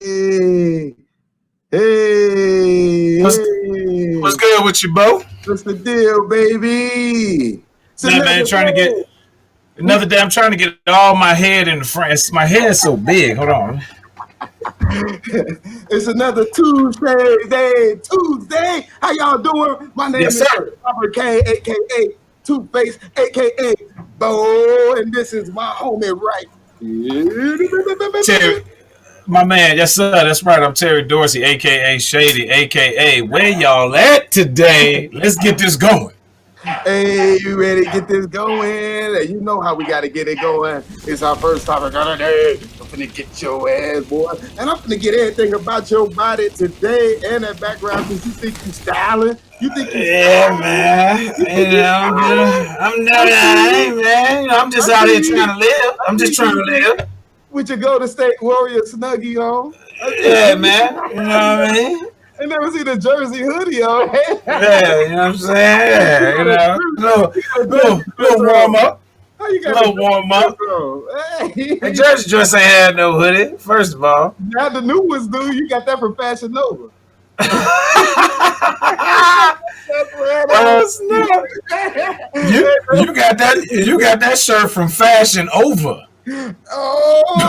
Hey, hey, What's hey. good with you, Bo? What's the deal, baby? It's Nah, man, trying to get another day. I'm trying to get all my head in the front. My head's so big. Hold on. It's another Tuesday. Tuesday. How y'all doing? My name Yes, is sir. Robert K, aka Two-Face, aka Bo, and this is my homie right Terry, here. my man. Yes, sir. That's right. I'm Terry Dorsey, aka Shady, aka where y'all at today? Let's get this going. Hey, you ready to get this going? You know how we got to get it going. It's our first topic of the day. I'm finna get your ass, boy. And I'm finna get everything about your body today and that background because you think you styling. You think you Yeah, man. I'm just out here trying to live. I'm just trying to live. with your Golden State Warrior snuggie on. Yeah, man. You know what I mean? I never see the jersey hoodie on. Yeah, you know what I'm saying? Yeah, you know, little warm up, How you got little warm up. Hey. The jersey dress ain't had no hoodie. First of all, Now the new ones do. You got that from Fashion Nova. oh snap! You got that shirt from Fashion Over. Oh,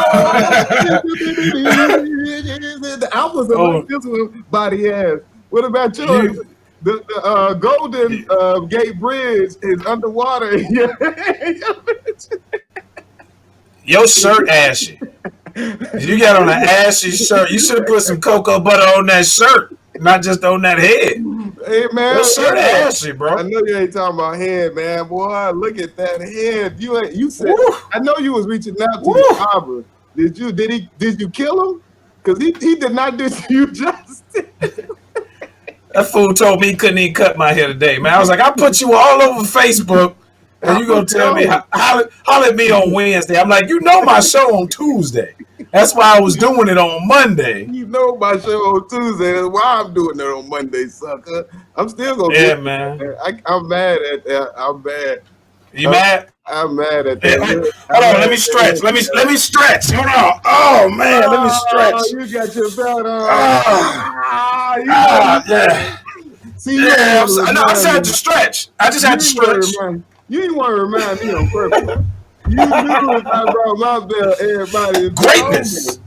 the albums are like this one, body ass. What about yours? The Golden Gate Bridge is underwater. Your shirt ashy. You got on an ashy shirt. You should have put some cocoa butter on that shirt, not just on that head. Hey man, your shirt ashy, bro. I know you ain't talking about head, man. Boy, look at that head. You said. Woo. I know you was reaching out to your barber. Did you kill him? Because he did not do you justice. That fool told me he couldn't even cut my hair today, man. I was like, I put you all over Facebook, and you gonna tell me holler at me on Wednesday. I'm like, you know my show on Tuesday. That's why I was doing it on Monday. You know my show on Tuesday. That's why I'm doing it on Monday, sucker. I'm still gonna. Yeah, man. I'm mad at that. I'm mad. You mad? I'm mad at that. Hold on, let me stretch. Let me stretch. Hold on. Oh man, let me stretch. You got your belt on. Yeah. See, yeah, I just had to stretch. I just had to stretch. You didn't want to remind me on purpose. You knew if I brought my belt, everybody. Greatness.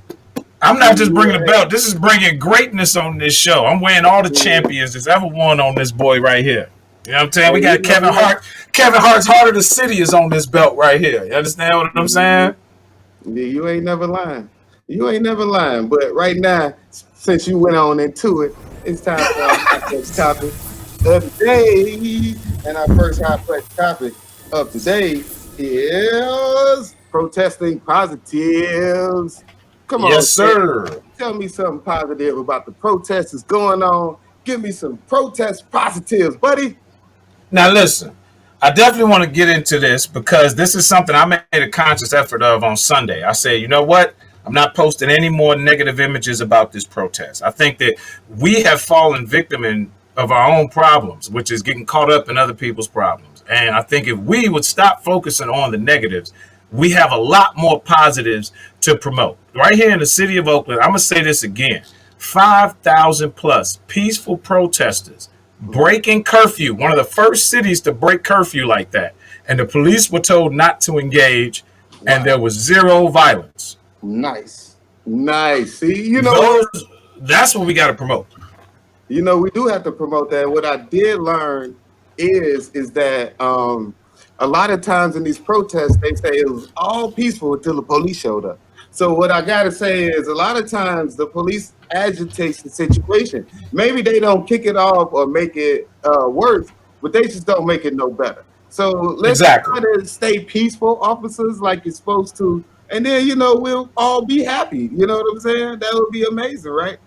I'm not just bringing a belt. This is bringing greatness on this show. I'm wearing all the champions that's ever won on this boy right here. You know what I'm saying? We got Kevin Hart. Kevin Hart's Heart of the City is on this belt right here. You understand what I'm saying? Yeah, you ain't never lying. You ain't never lying. But right now, since you went on into it, it's time for our hot flex topic of the day. And our first hot flex topic of today is protesting positives. Come on. Yes, sir. Tell me something positive about the protests that's going on. Give me some protest positives, buddy. Now, listen, I definitely want to get into this because this is something I made a conscious effort of on Sunday. I said, you know what? I'm not posting any more negative images about this protest. I think that we have fallen victim of our own problems, which is getting caught up in other people's problems. And I think if we would stop focusing on the negatives, we have a lot more positives to promote. Right here in the city of Oakland, I'm going to say this again, 5,000 plus peaceful protesters breaking curfew, one of the first cities to break curfew like that. And the police were told not to engage, and there was zero violence. Nice. See, you know, that's what we got to promote. You know, we do have to promote that. What I did learn is that a lot of times in these protests, they say it was all peaceful until the police showed up. So what I got to say is a lot of times the police agitates the situation. Maybe they don't kick it off or make it worse, but they just don't make it no better. So let's try to stay peaceful, officers, like you're supposed to. And then, you know, we'll all be happy. You know what I'm saying? That would be amazing, right?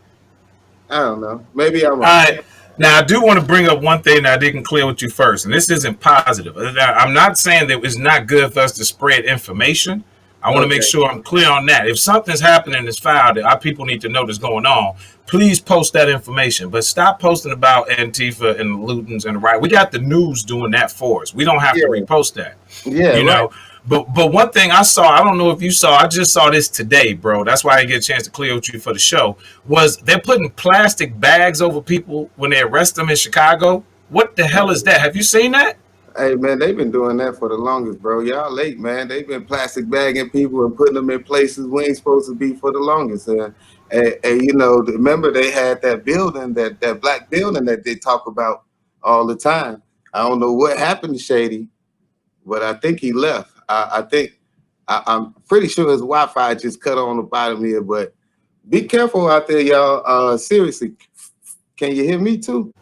I don't know. Maybe I'm wrong. All right. Now, I do want to bring up one thing that I didn't clear with you first, and this isn't positive. I'm not saying that it's not good for us to spread information. I want to make sure I'm clear on that. If something's happening that's foul that our people need to know that's going on, please post that information. But stop posting about Antifa and the lootings and the riot. We got the news doing that for us. We don't have to repost that. Yeah, you know. But one thing I saw, I don't know if you saw, I just saw this today, bro. That's why I didn't get a chance to clear with you for the show. Was they're putting plastic bags over people when they arrest them in Chicago? What the hell is that? Have you seen that? Hey man, they've been doing that for the longest, bro. Y'all late, man. They've been plastic bagging people and putting them in places we ain't supposed to be for the longest. And you know, remember they had that building, that black building that they talk about all the time. I don't know what happened to Shady, but I think he left. I think I'm pretty sure his Wi-Fi just cut on the bottom here. But be careful out there, y'all. Seriously, can you hear me too?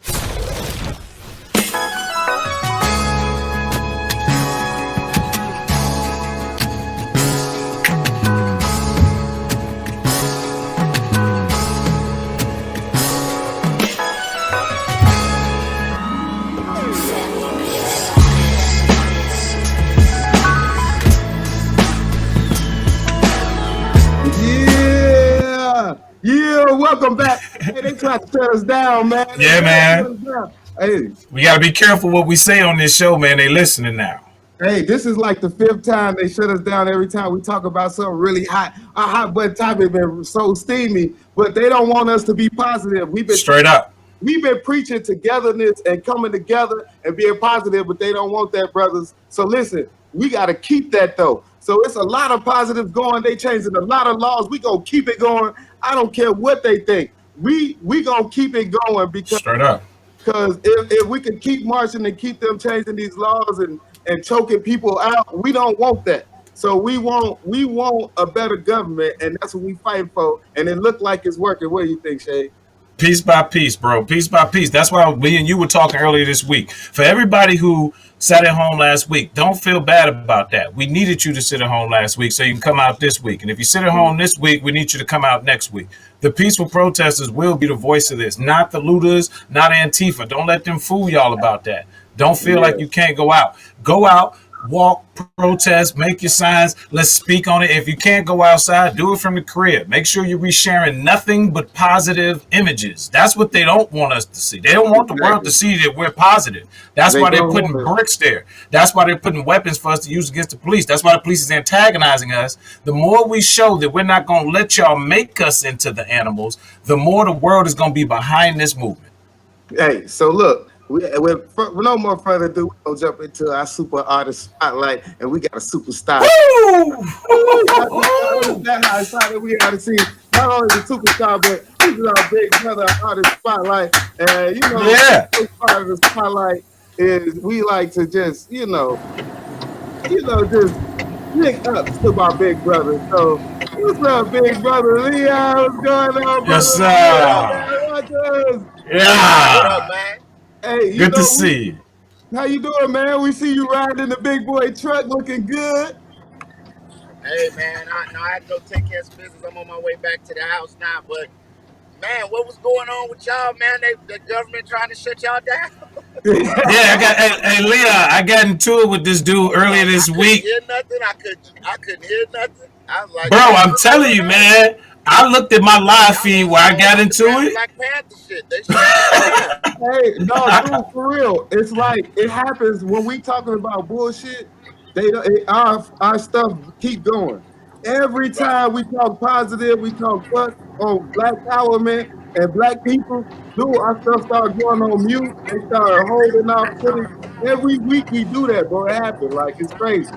Yeah, yeah. Welcome back. Hey, they tried to shut us down, man. Yeah, man. Hey, We gotta be careful what we say on this show, man. They listening now. hey, this is like the fifth time they shut us down. Every time we talk about something really hot, a hot button topic been so steamy, but they don't want us to be positive. Straight up. We've been preaching togetherness and coming together and being positive, but they don't want that, brothers. So listen, we got to keep that though. So it's a lot of positives going. They changing a lot of laws. We gonna keep it going. I don't care what they think. We gonna keep it going Straight up. because if we can keep marching and keep them changing these laws and choking people out, we don't want that. So we want a better government, and that's what we fight for. And it looked like it's working. What do you think, Shay? Piece by piece, bro. Piece by piece. That's why me and you were talking earlier this week. For everybody who sat at home last week, don't feel bad about that. We needed you to sit at home last week so you can come out this week. And if you sit at home this week, we need you to come out next week. The peaceful protesters will be the voice of this, not the looters, not Antifa. Don't let them fool y'all about that. Don't feel like you can't go out. Go out, walk, protest, make your signs. Let's speak on it. If you can't go outside, do it from the crib. Make sure you're resharing nothing but positive images. That's what they don't want us to see. They don't want the world to see that we're positive. That's why they're putting bricks there. That's why they're putting weapons for us to use against the police. That's why the police is antagonizing us. The more we show that we're not going to let y'all make us into the animals, the more the world is going to be behind this movement. Hey, so look, with no more further ado, we'll jump into our super artist spotlight, and we got a superstar. That's how excited we are to see not only the superstar, but this is our big brother artist spotlight. And the part of the spotlight is we like to just, just big ups to my big brother. So what's up, big brother Leon? What's going on, brother? Yes, sir. Yeah. What up, man? Hey, good to see you. How you doing, man? We see you riding in the big boy truck, looking good. Hey, man, I had to go take care of some business. I'm on my way back to the house now. But man, what was going on with y'all, man? The government trying to shut y'all down. Yeah, hey, Leah, I got into it with this dude earlier this week. Hear nothing. I couldn't hear nothing. I was like, bro, I'm telling you, man. I looked at my live feed where I got into it. Black Panther shit. They hey, no, dude, for real. It's like it happens when we talking about bullshit. Our stuff keep going. Every time we talk positive, we talk on black empowerment and black people. Dude, our stuff start going on mute. They start holding off footage. Every week we do that, bro. It happens. Like it's crazy.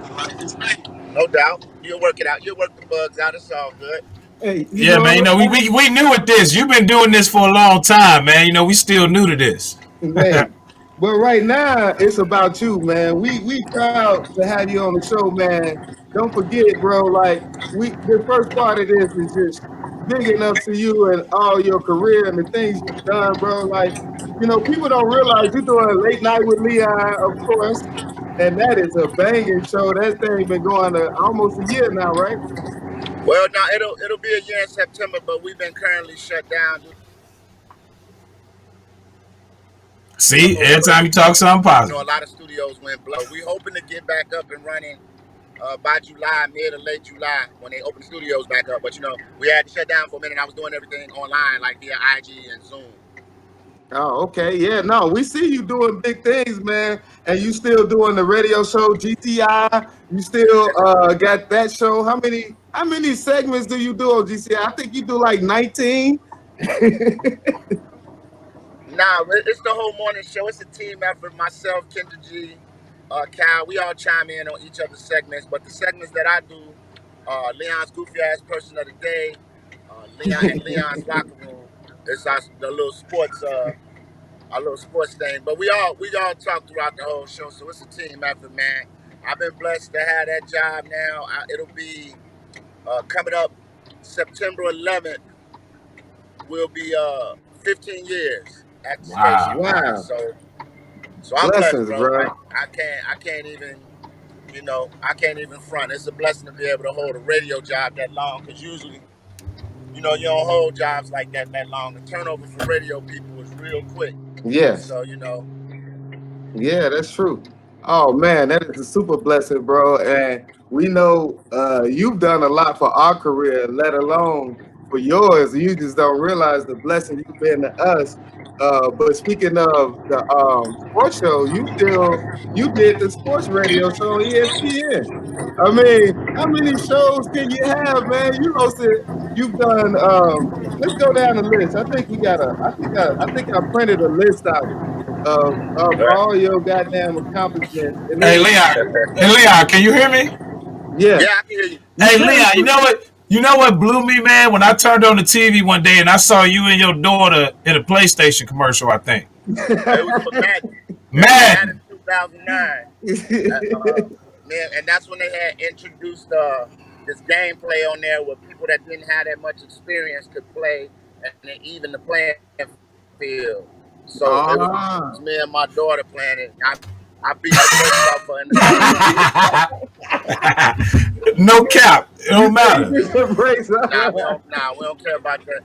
No doubt. You'll work it out. You'll work the bugs out. It's all good. Hey, man. We knew at this. You've been doing this for a long time, man. We still new to this. Man. But right now, it's about you, man. We proud to have you on the show, man. Don't forget, bro. Like the first part of this is just digging up to you and all your career and the things you've done, bro. Like, people don't realize you're doing Late Night with Leon, of course, and that is a banging show. That thing been going almost a year now, right? Well, now it'll be a year in September, but we've been currently shut down. See, every time you talk something positive. A lot of studios went blow. We hoping to get back up and running by July, mid or late July, when they open the studios back up. But we had to shut down for a minute. I was doing everything online, like via IG and Zoom. Oh, okay. Yeah, no, we see you doing big things, man. And you still doing the radio show GTI. You still got that show. How many segments do you do on GCI? I think you do like 19. Nah, it's the whole morning show. It's a team effort. Myself, Kendra G, Cal, we all chime in on each other's segments. But the segments that I do, Leon's goofy ass person of the day, Leon and Leon's locker room. It's the little sports, our little sports thing. But we all talk throughout the whole show. So it's a team effort, man. I've been blessed to have that job now. It'll be coming up September 11th. Will be 15 years at the station, Wow. man. Wow. So I'm blessed, Blessings, bro. bro. I can't even I can't even front. It's a blessing to be able to hold a radio job that long, because usually you don't hold jobs like that long. The turnover for radio people is real quick. Yes. So Yeah, that's true. Oh man, that is a super blessing, bro. And we know you've done a lot for our career, let alone for yours. You just don't realize the blessing you've been to us. But speaking of the sports show, you did the sports radio show on ESPN. I mean, how many shows can you have, man? You hosted. You've done. Let's go down the list. I think we got a. I think I printed a list out of all your goddamn accomplishments, and Hey, then Leon. Hey, Leon, can you hear me? yeah, yeah, I can hear you. you Hey, came Leon, you through. know what? You know what blew me, man? When I turned on the TV one day and I saw you and your daughter in a PlayStation commercial, I think. It was for Madden. It was Madden Madden. 2009. Man, and that's when they had introduced this gameplay on there where people that didn't have that much experience could play, and then even the playing field. So it Ah, was me and my daughter playing it. I beat the brakes off her in the game. No cap. It you don't say you matter. did some breaks, Nah, we huh? don't. Nah, we don't care about that.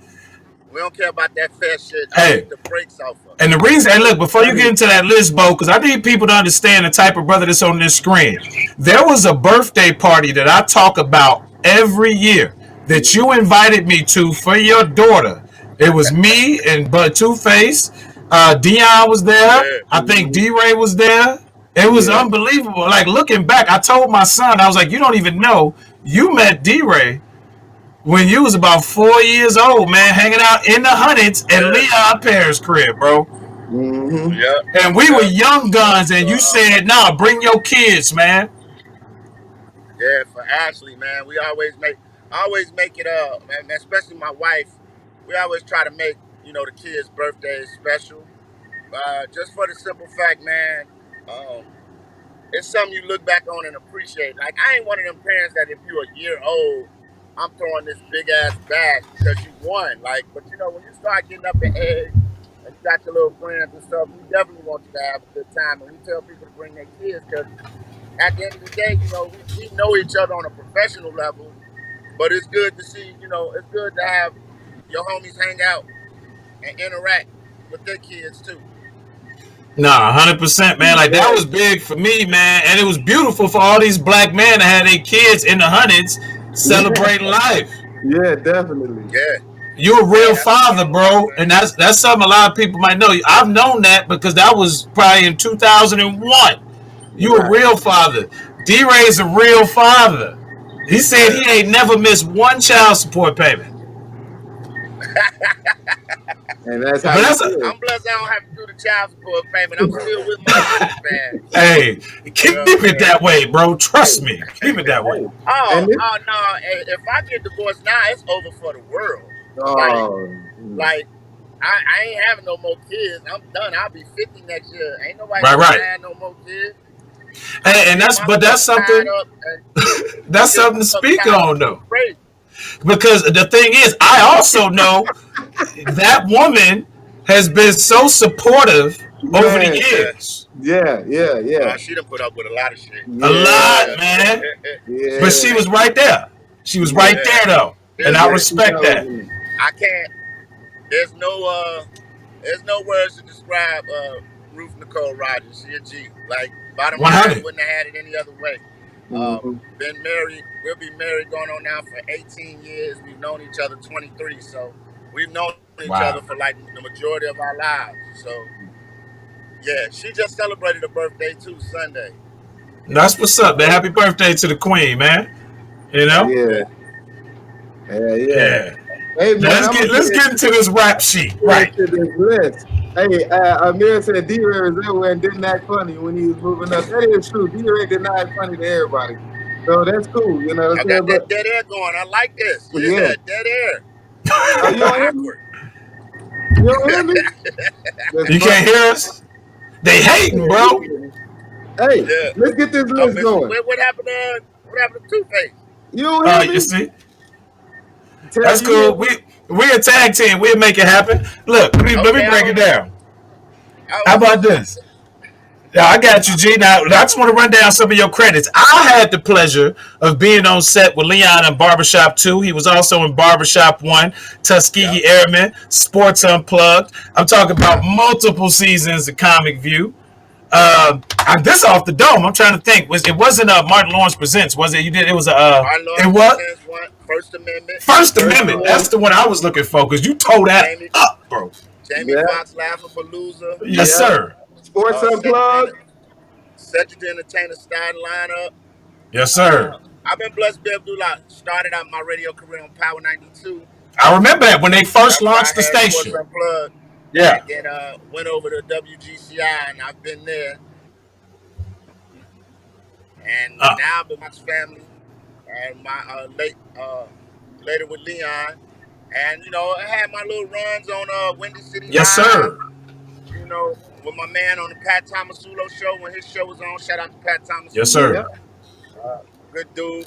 We don't care about that fair shit. I Hey, beat the brakes off her. and the reason, hey, look, before you That get is into that list, Bo, because I need people to understand the type of brother that's on this screen. There was a birthday party that I talk about every year that you invited me to for your daughter. It was me and Bud Two Face. Dion was there. Yeah, I think mhm, D Ray was there. It was yeah. unbelievable. Like looking back, I told my son, I was like, you don't even know you met D Ray when you was about 4 years old, man, hanging out in the hundreds at yeah, Leon Paris crib, bro. Hmm. yeah, And we were yeah. young guns, and So you said, "Nah, bring your kids, man." yeah, for Ashley, man, we always make it man, especially my wife. We always try to make the kids' birthdays special. Just for the simple fact, man, um, it's something you look back on and appreciate. Like, I ain't one of them parents that if you're a year old, I'm throwing this big ass bash because you won. Like, but when you start getting up in age and you got your little friends and stuff, we definitely want you to have a good time. And we tell people to bring their kids because at the end of the day, we know each other on a professional level, but it's good to see, it's good to have your homies hang out and interact with their kids too. Nah, 100%, man. Like that Yeah, was big for me, man, and it was beautiful for all these black men that had their kids in the hundreds celebrating life. yeah, definitely. Yeah, You're a yeah, real that's a father, beautiful thing, bro, man. and that's something a lot of people might know. I've known that because that was probably in 2001. You a Right. real father. D Ray's a real father. He said Yeah. he ain't never missed one child support payment. And that's But how you that's do a it. I'm blessed. I don't have to do the child support payment. I'm still with my kids, man. hey, You keep know what I'm it saying? that way, bro. Hey, Trust me. Keep it that way. hey. Oh, And this, oh no! If I get divorced now, it's over for the world. Like, oh, like I ain't having no more kids. I'm done. I'll be 50 next year. Ain't nobody Right, want me to right. have no more kids. And Me and that's my but that's stuff tied something up, and that's me and my something to stuff speak tied up on though. crazy. Because the thing is, I also know that woman has been so supportive over the man, Yeah. years. yeah, yeah, yeah, She done put up with a lot of shit. A lot, yeah, man. But yeah, she was right there. She was yeah, right Yeah. there though. And There's I yeah. no. She respect knows that. me. I can't. There's no. There's no words to describe Ruth Nicole Rogers. She a G. Like, bottom line, 100. wouldn't have had it any other way. Hmm. Been married. We'll be married going on now for 18 years. We've known each other 23. So We've known each other for Wow. like the majority of our lives. So yeah, she just celebrated a birthday too Sunday. That's what's up, man. Happy birthday to the queen, man. You know? Yeah, Yeah. yeah. Yeah. Hey Now man, I'm gonna let's get into this rap sheet. get Right. into this list. Hey, Amir said D-Ray was everywhere and didn't act funny when he was moving up. That is true. D-Ray did not act funny to everybody. So that's cool, you know what I'm I saying? got But that dead air going. I like this. yeah. Yeah, dead air. Oh, you don't hear me? Awkward. You don't hear me? That's You can't funny. hear us? They hating, bro. Hey, Yeah. let's get this I'm list missing. going. What happened to Two Face? You don't hear You me? see? Tell That's you hear cool. We a tag team. We'll make it happen. Look, let me Okay, break it down. I How hope about so. this? Yeah, I got you, G. Now, I just want to run down some of your credits. I had the pleasure of being on set with Leon in Barbershop 2. He was also in Barbershop 1, Yeah, Tuskegee Airmen, Sports Unplugged. I'm talking about yeah. multiple seasons of Comic View. This off the dome. I'm trying to think. It wasn't Martin Lawrence Presents, was it? You did. It was Martin it Lawrence was presents one First Amendment. First First Amendment. That's Amendment. the one I was looking for because you tore that Jamie up, bro. Jamie Yeah, Foxx Laughapalooza. Yes, yeah. sir. Sports Cedric the Unplugged. Enter- Cedric the Entertainer starting lineup. Yes, sir. I've been blessed to be able to do like started out my radio career on Power 92. I remember that when they first That's where I launched the had Sports station. Unplugged, Yeah. and then went over to WGCI, and I've been there. And Uh, now I'm with my family and my later with Leon, and I had my little runs on Windy City yes, Live. sir. With my man on the Pat Tomasulo show when his show was on. Shout out to Pat Yes, Tomasulo, Yeah. sir. good dude.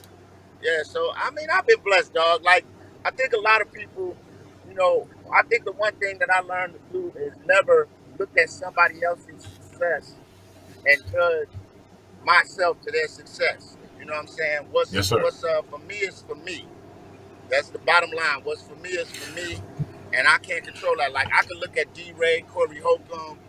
Yeah, so I mean, I've been blessed, dog. Like, I think a lot of people, I think the one thing that I learned to do is never look at somebody else's success and judge myself to their success. You know what I'm saying? Yes, sir. What's for me is for me. That's the bottom line. What's for me is for me, and I can't control that. Like, I can look at D. Ray, Corey Holcomb,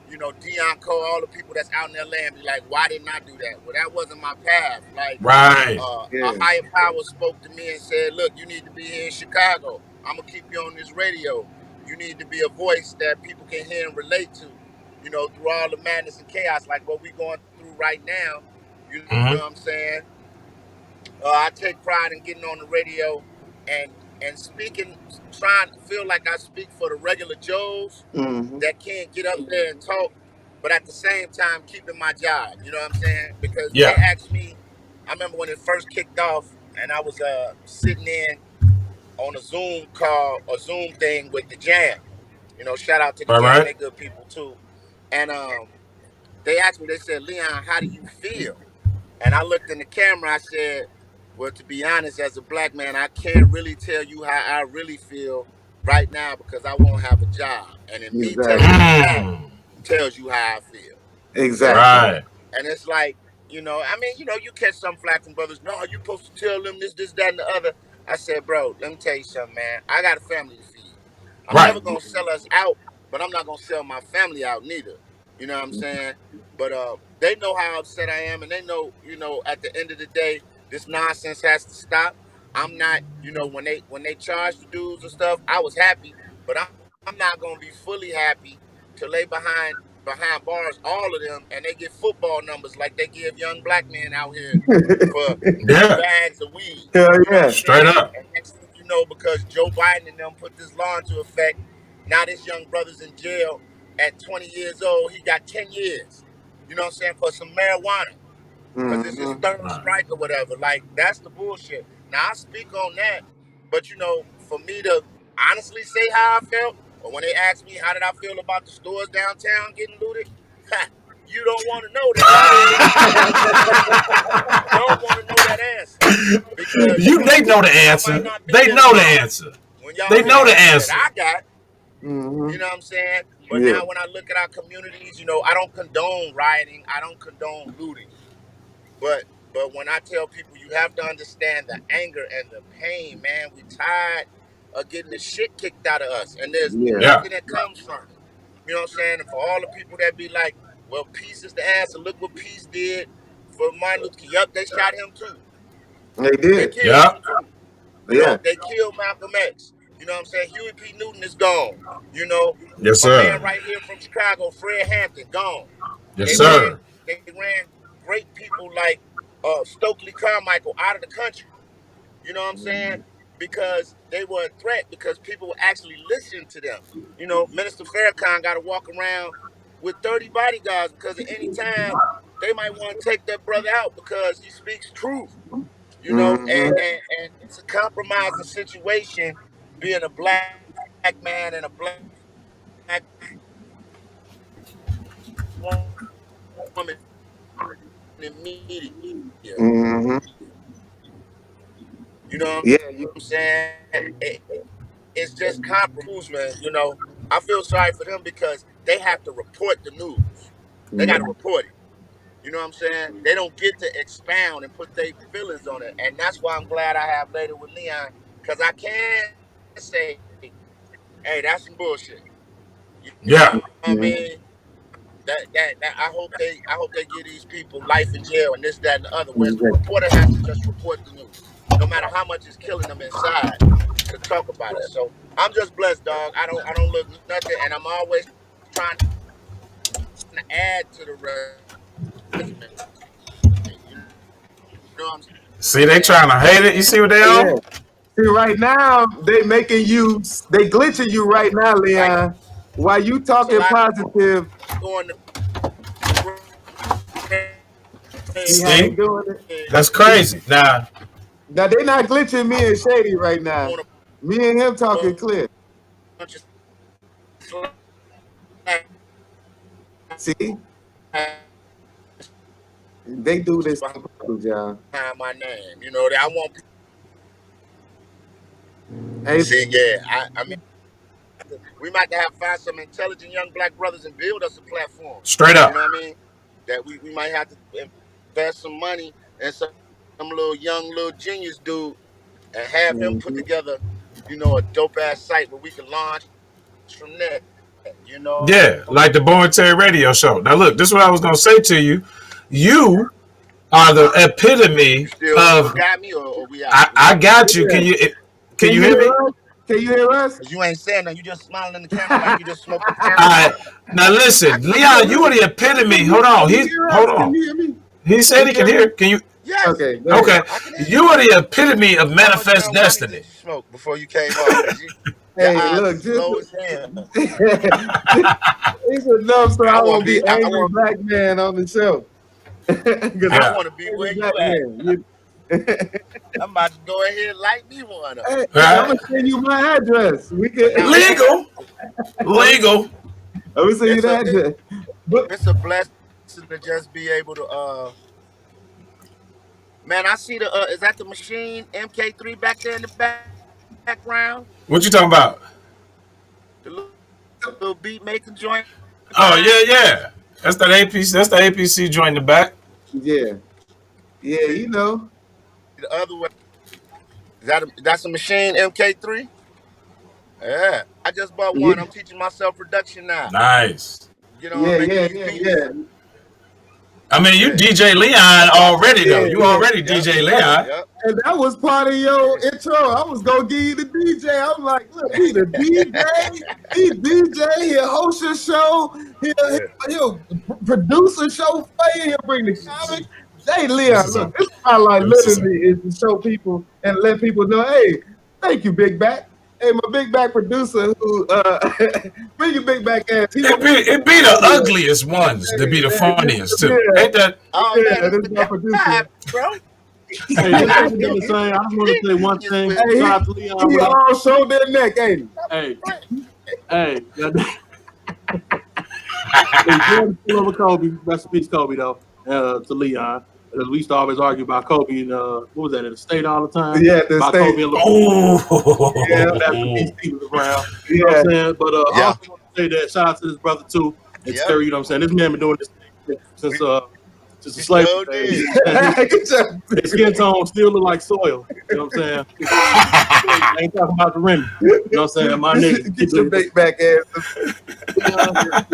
Dion Cole, all the people that's out in LA and be like, why didn't I do that? Well, that wasn't my path. Like, Right. a Yeah. higher power spoke to me and said, look, you need to be here in Chicago. I'm going to keep you on this radio. You need to be a voice that people can hear and relate to, through all the madness and chaos, like what we're going through right now. You know what I'm Mm-hmm. saying? I take pride in getting on the radio and speaking, trying to feel like I speak for the regular Joes Mm-hmm. that can't get up there and talk, but at the same time keeping my job. You know what I'm saying? Because they Yeah. asked me. I remember when it first kicked off, and I was sitting in on a Zoom call, a Zoom thing with the Jam. Shout out to the All Jam, right. they good people too. And they asked me, they said, Leon, how do you feel? And I looked in the camera. I said, well, to be honest, as a black man, I can't really tell you how I really feel right now because I won't have a job. And in me telling Exactly. you that Mm. tells you how I feel. And Exactly. Right. it's like, I mean, you catch some flack from brothers. No, you supposed to tell them this, that, and the other. I said, bro, let me tell you something, man. I got a family to feed. I'm Right. never gonna sell us out, but I'm not gonna sell my family out neither. You know what I'm saying? But they know how upset I am, and they know, at the end of the day, this nonsense has to stop. I'm not, when they charge the dues and stuff, I was happy, but I'm not gonna be fully happy to lay behind bars, all of them, and they get football numbers like they give young black men out here for Yeah. bags of weed. Hell You know what I'm yeah. Straight saying? up. And next thing you know, because Joe Biden and them put this law into effect, now this young brother's in jail at 20 years old. He got 10 years. You know what I'm saying? For some marijuana. Because it's his Mm-hmm. third Right. strike or whatever. Like, that's the bullshit. Now, I speak on that, but, for me to honestly say how I felt, or when they asked me how did I feel about the stores downtown getting looted, you don't want to know that answer. You don't want to know that answer. Because They know the I might answer. not be They there know the tomorrow answer. when y'all They get know the answers that answer. I got. You Mm-hmm. know what I'm saying? But Yeah. now when I look at our communities, I don't condone rioting. I don't condone looting. But when I tell people you have to understand the anger and the pain, man, we tired of getting the shit kicked out of us. And there's Yeah. Yeah. nothing that comes from it. You know what I'm saying? And for all the people that be like, well, peace is the answer. Look what peace did for Martin Luther King. Yup, they shot him too. They They did. killed Yeah. him too. Yeah. They killed Malcolm X. You know what I'm saying? Huey P. Newton is gone. You know, Yes, my man sir. right here from Chicago, Fred Hampton, gone. Yes, They sir. ran great people like Stokely Carmichael out of the country. You know what I'm saying? Because they were a threat because people would actually listen to them. You know, Minister Farrakhan got to walk around with 30 bodyguards because at any time they might want to take that brother out because he speaks truth. You know, Mm-hmm. and it's a compromising situation being a black man and a black woman in media. Mm-hmm. You know what Yeah. I'm saying? It's just compromise, man. You know, I feel sorry for them because they have to report the news. They got to report it. You know what I'm saying? They don't get to expound and put their feelings on it, and that's why I'm glad I have later with Leon because I can say, hey, that's some bullshit. You know Yeah. what I mean? I hope they give these people life in jail and this, that, and the other. Whereas the reporter has to just report the news, no matter how much is killing them inside, to talk about it. So I'm just blessed, dog. I don't look nothing, and I'm always trying to add to the resume. You know what I'm See, they saying? trying to hate it. You see what they Yeah. on? See, right now they glitching you right now, Right now, Leon. While you it's a talking lot positive, going the see how they See, doing it. that's See, crazy. Now, now they not glitching me and Shady right now. on Me and him a talking clear. bunch of See, they do this on purpose, y'all. behind my name. You know that I want people to Hey, see. Yeah, I mean, we might have to find some intelligent young black brothers and build us a platform. straight You up. know what I mean? That we might have to invest some money in some little young little genius dude and have him put mhm. together, you know, a dope ass site where we can launch from there. You know, Yeah, like the Bo and Terry radio show. Now, look, this is what I was gonna say to you. You are the you epitome still of. got me or we out? I got you. Yeah. Can Can you you hear hear me? us? Can you hear us? Cause you ain't saying nothing. You just smiling in the camera like you just smoked the All camera. right. Now listen, Yeah, Leon, you are look. the epitome. Can you hear Hold us? Can on. you hear me? He Can said he you can hear me? hear. Can you? Yes, Okay, go ahead. Okay. I can hear You you. are the epitome of How much manifest marijuana did you destiny. smoke before you came on? Cause your Hey, eyes look, is just low as hell. it's enough so I I want won't to be. be angry black man on the show. Because I I'm Yeah. want to be an angry where you black at. man. I'm about to go ahead and light me one up. Hey, All I'm gonna right. send you my address. We But can. now Legal. I'm Legal. gonna send you it's the a address. But it's a blessing to just be able to. Man, I see the. Is that the machine MK3 back there in the background? What you talking about? The little beat making joint Oh behind yeah, you. yeah. That's that APC. That's the APC joint in the back. yeah, yeah, See you know, the other way. That's a machine MK3? Yeah. I just bought yeah, one. I'm teaching myself production now. Nice. Get on yeah, making yeah, these yeah, beats. yeah, I mean, you Yeah. DJ Leon That's why I told already him. though. yeah, You yeah. already Yep. DJ Hey, Leon. Yep. and that was part of your Yeah. intro. I was gonna give you the DJ. I'm like, look, he the DJ, he DJ, he'll host your show, Yeah. he'll produce a show for you, he'll bring the comics. Hey, This Leon, is look, a. this spotlight This is a. literally is to show people and let people know, hey, thank you, Big Back. Hey, my Big Back producer who bring your Big Back ass. He won't It be the ugliest ones to be the hey, funniest too. yeah, Ain't that? Oh yeah, man, this it's is the my producer. guy, bro. Hey, just I other than feel the same, I just want to say one genius thing. with Hey, Shout out to Leon, he what up? all showed their neck, ain't he? Hey, hey, hey, Jordan still over Kobe. Rest in peace, Kobe, though, to Leon. Because we used to always argue about Kobe and, what was that, in the state all the time? Yeah, the About state. Kobe and LeBron. Yeah, After Oh. BC was around. You know yeah, what I'm saying? But I yeah. also want to say that shout out to this brother, too, and Yep. Terry, you know what I'm saying? This man been doing this thing since the We slavery sure days. did. You know what I'm saying? Good job. His skin tone still look like soil. You know what I'm saying? I ain't talking about the Remy. You know what I'm saying? My nigga. Get your big back ass.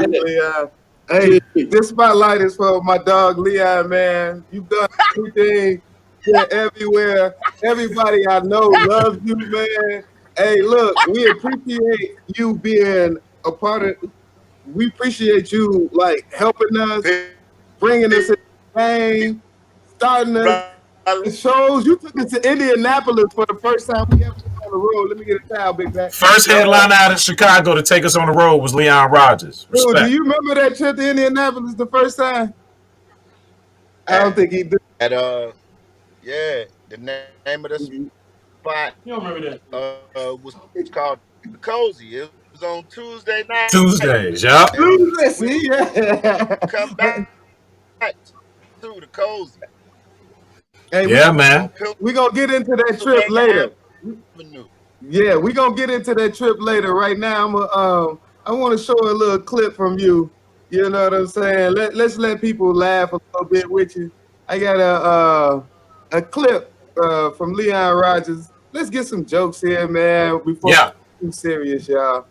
Leon. Hey, Shit. this spotlight is for my dog Leon, man. You've done everything, yeah, everywhere. Everybody I know loves you, man. Hey, look, we appreciate you being a part of. We appreciate you like helping us, Peace, bringing us in the game, starting us. brother. It shows you took us to Indianapolis for the first time we ever went on the road. Let me get a towel, big back. First headliner out of Chicago to take us on the road was Leon Rogers. Dude, do Respect. you remember that trip to Indianapolis the first time? I don't think he did. At yeah, the name of the spot You don't remember that shit. was called the Cozy. It was on Tuesday night, Tuesdays, yup. and Dude, we see, yeah. come back to the Cozy Hey, Yeah, on man. we gonna get into that trip Pennsylvania later. Avenue. Yeah, we gonna get into that trip later. Right now, I want to show a little clip from you. You know what I'm saying? Let's let people laugh a little bit with you. I got a clip from Leon Rogers. Let's get some jokes here, man. Before Yeah. we get too serious, y'all.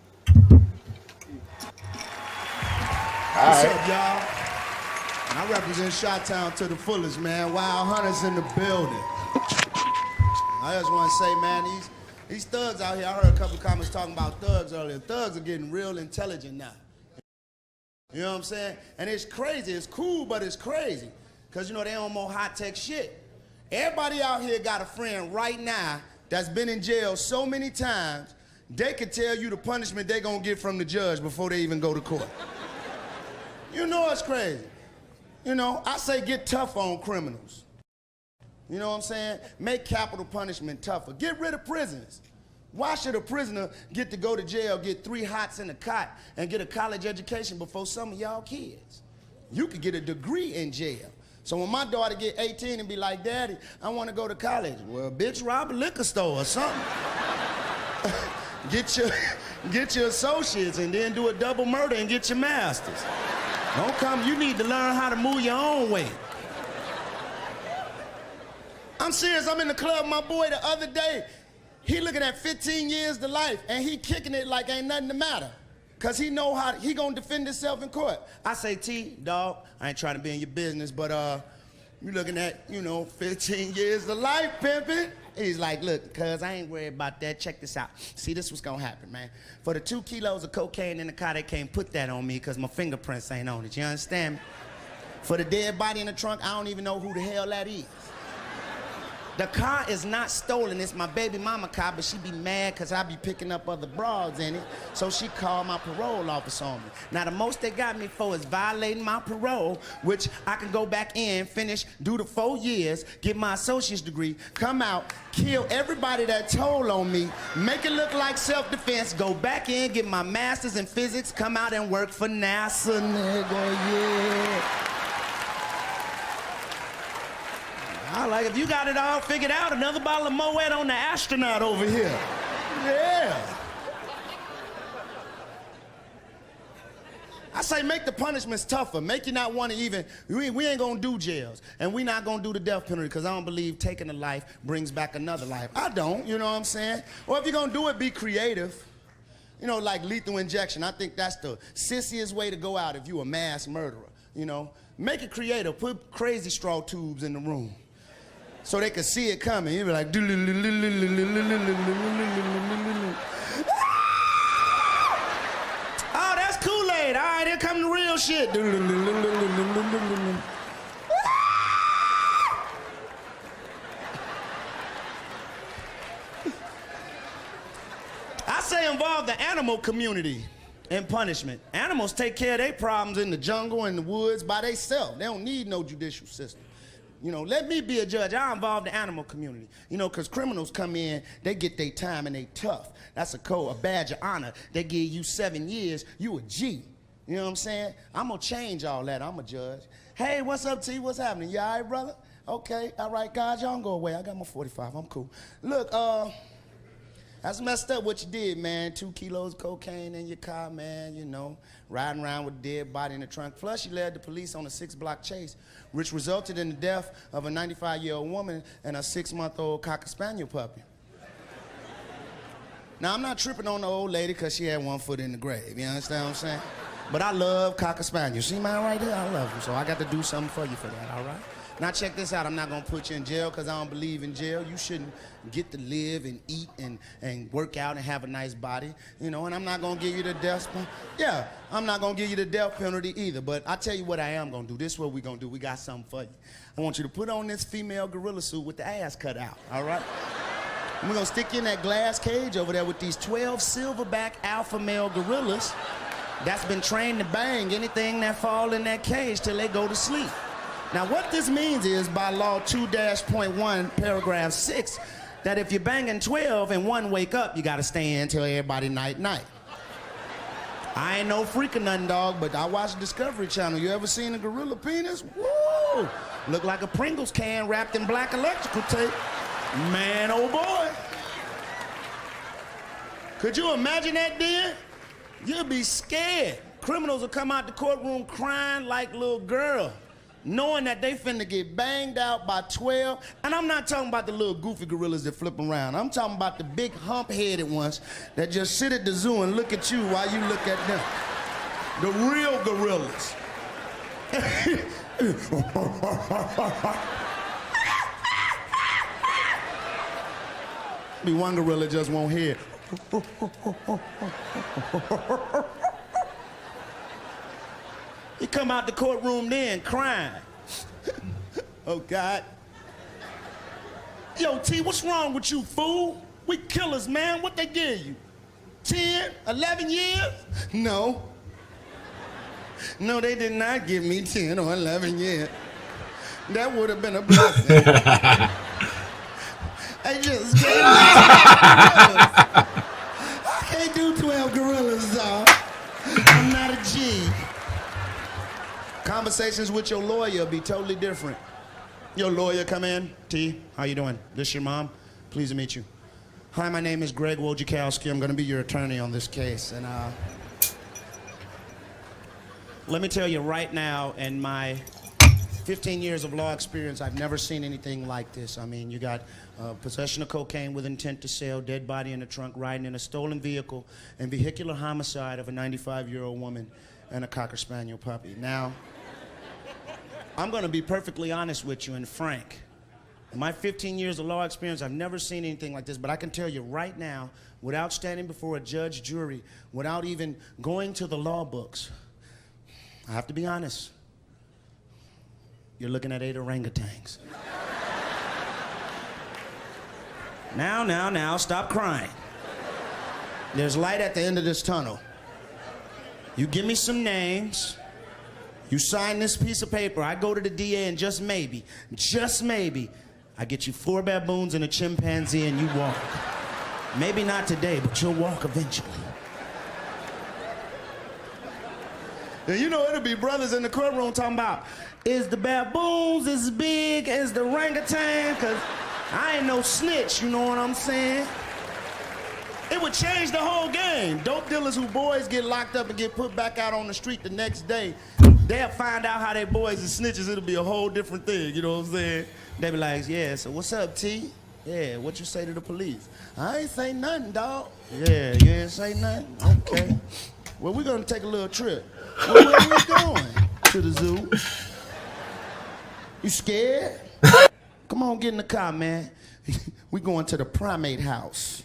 What's up, y'all? I represent Chi-Town to the fullest, man. Wild Hunters in the building. I just want to say, man, these thugs out here, I heard a couple of comments talking about thugs earlier. Thugs are getting real intelligent now. You know what I'm saying? And it's crazy. It's cool, but it's crazy. Because, you know, they on more high-tech shit. Everybody out here got a friend right now that's been in jail so many times, they could tell you the punishment they gonna get from the judge before they even go to court. You know it's crazy. You know, I say get tough on criminals. You know what I'm saying? Make capital punishment tougher. Get rid of prisons. Why should a prisoner get to go to jail, get 3 hots in a cot, and get a college education before some of y'all kids? You could get a degree in jail. So when my daughter get 18 and be like, Daddy, I want to go to college. Well, bitch, rob a liquor store or something. Get your associates and then do a double murder and get your masters. Don't come, you need to learn how to move your own way. I'm serious, I'm in the club with my boy the other day. He looking at 15 years to life and he kicking it like ain't nothing the matter. Cause he know how, he gonna defend himself in court. I say, T, dog, I ain't trying to be in your business, but you looking at, 15 years to life, pimpin'. He's like, look, cuz I ain't worried about that. Check this out. See, this what's gonna happen, man. For the 2 kilos of cocaine in the car, they can't put that on me because my fingerprints ain't on it. You understand me? For the dead body in the trunk, I don't even know who the hell that is. The car is not stolen. It's my baby mama car, but she be mad because I be picking up other broads in it. So she called my parole office on me. Now, the most they got me for is violating my parole, which I can go back in, finish, do the 4 years, get my associate's degree, come out, kill everybody that told on me, make it look like self-defense, go back in, get my master's in physics, come out and work for NASA, nigga, yeah. I like, if you got it all figured out, another bottle of Moet on the astronaut over here. Yeah. I say make the punishments tougher. Make you not want to even, we ain't gonna do jails. And we not gonna do the death penalty because I don't believe taking a life brings back another life. I don't, you know what I'm saying? Or if you're gonna do it, be creative. You know, like lethal injection. I think that's the sissiest way to go out if you a mass murderer, you know? Make it creative. Put crazy straw tubes in the room. So they could see it coming. You'd be like, oh, that's Kool-Aid. All right, here come the real shit. I say involve the animal community in punishment. Animals take care of their problems in the jungle and the woods by themselves. They don't need no judicial system. You know, let me be a judge. I involve the animal community. You know, because criminals come in, they get their time and they tough. That's a code, a badge of honor. They give you 7 years, you a G. You know what I'm saying? I'm going to change all that. I'm a judge. Hey, what's up, T? What's happening? You all right, brother? Okay, all right, guys, y'all don't go away. I got my 45. I'm cool. Look, that's messed up what you did, man. 2 kilos of cocaine in your car, man, you know, riding around with a dead body in the trunk. Plus, you led the police on a 6-block chase, which resulted in the death of a 95-year-old woman and a 6-month-old Cocker Spaniel puppy. Now, I'm not tripping on the old lady because she had 1 foot in the grave, you understand what I'm saying? But I love Cocker Spaniels. See mine right there? I love them, so I got to do something for you for that, all right? Now check this out. I'm not gonna put you in jail because I don't believe in jail. You shouldn't get to live and eat and work out and have a nice body, you know. And I'm not gonna give you the death penalty. Yeah, I'm not gonna give you the death penalty either. But I tell you what I am gonna do. This is what we gonna do. We got something for you. I want you to put on this female gorilla suit with the ass cut out. All right. We're gonna stick you in that glass cage over there with these 12 silverback alpha male gorillas that's been trained to bang anything that fall in that cage till they go to sleep. Now what this means is by law 2-.1 paragraph 6 that if you're banging 12 and one wake up, you gotta stay in till everybody night. I ain't no freak or nothing, dog, but I watch Discovery Channel. You ever seen a gorilla penis? Woo! Look like a Pringles can wrapped in black electrical tape. Man, oh boy. Could you imagine that, then? You'll be scared. Criminals will come out the courtroom crying like little girl, knowing that they finna get banged out by 12. And I'm not talking about the little goofy gorillas that flip around. I'm talking about the big hump-headed ones that just sit at the zoo and look at you while you look at them. The real gorillas. Be one gorilla just won't hear. He come out the courtroom then crying. Oh, God. Yo, T, what's wrong with you, fool? We killers, man. What they give you? 10, 11 years? No. No, they did not give me 10 or 11 years. That would have been a blessing. I just gave me 12 gorillas. I can't do 12 gorillas, though. I'm not a G. Conversations with your lawyer be totally different. Your lawyer come in. T, how you doing? This your mom? Pleased to meet you. Hi, my name is Greg Wojciechowski. I'm going to be your attorney on this case. And let me tell you right now, in my 15 years of law experience, I've never seen anything like this. I mean, you got possession of cocaine with intent to sell, dead body in the trunk, riding in a stolen vehicle, and vehicular homicide of a 95-year-old woman and a Cocker Spaniel puppy. Now, I'm going to be perfectly honest with you and frank. In my 15 years of law experience, I've never seen anything like this, but I can tell you right now, without standing before a judge, jury, without even going to the law books, I have to be honest. You're looking at 8 orangutans. Now, stop crying. There's light at the end of this tunnel. You give me some names. You sign this piece of paper. I go to the DA and just maybe, I get you 4 baboons and a chimpanzee and you walk. Maybe not today, but you'll walk eventually. And you know, it'll be brothers in the courtroom talking about, is the baboons as big as the orangutan? Because I ain't no snitch, you know what I'm saying? It would change the whole game. Dope dealers who boys get locked up and get put back out on the street the next day, they'll find out how they boys are snitches. It'll be a whole different thing, you know what I'm saying? They be like, yeah, so what's up, T? Yeah, what you say to the police? I ain't say nothing, dog. Yeah, you ain't say nothing? Okay. Well, we're gonna take a little trip. Well, where we going? To the zoo. You scared? Come on, get in the car, man. We going to the primate house.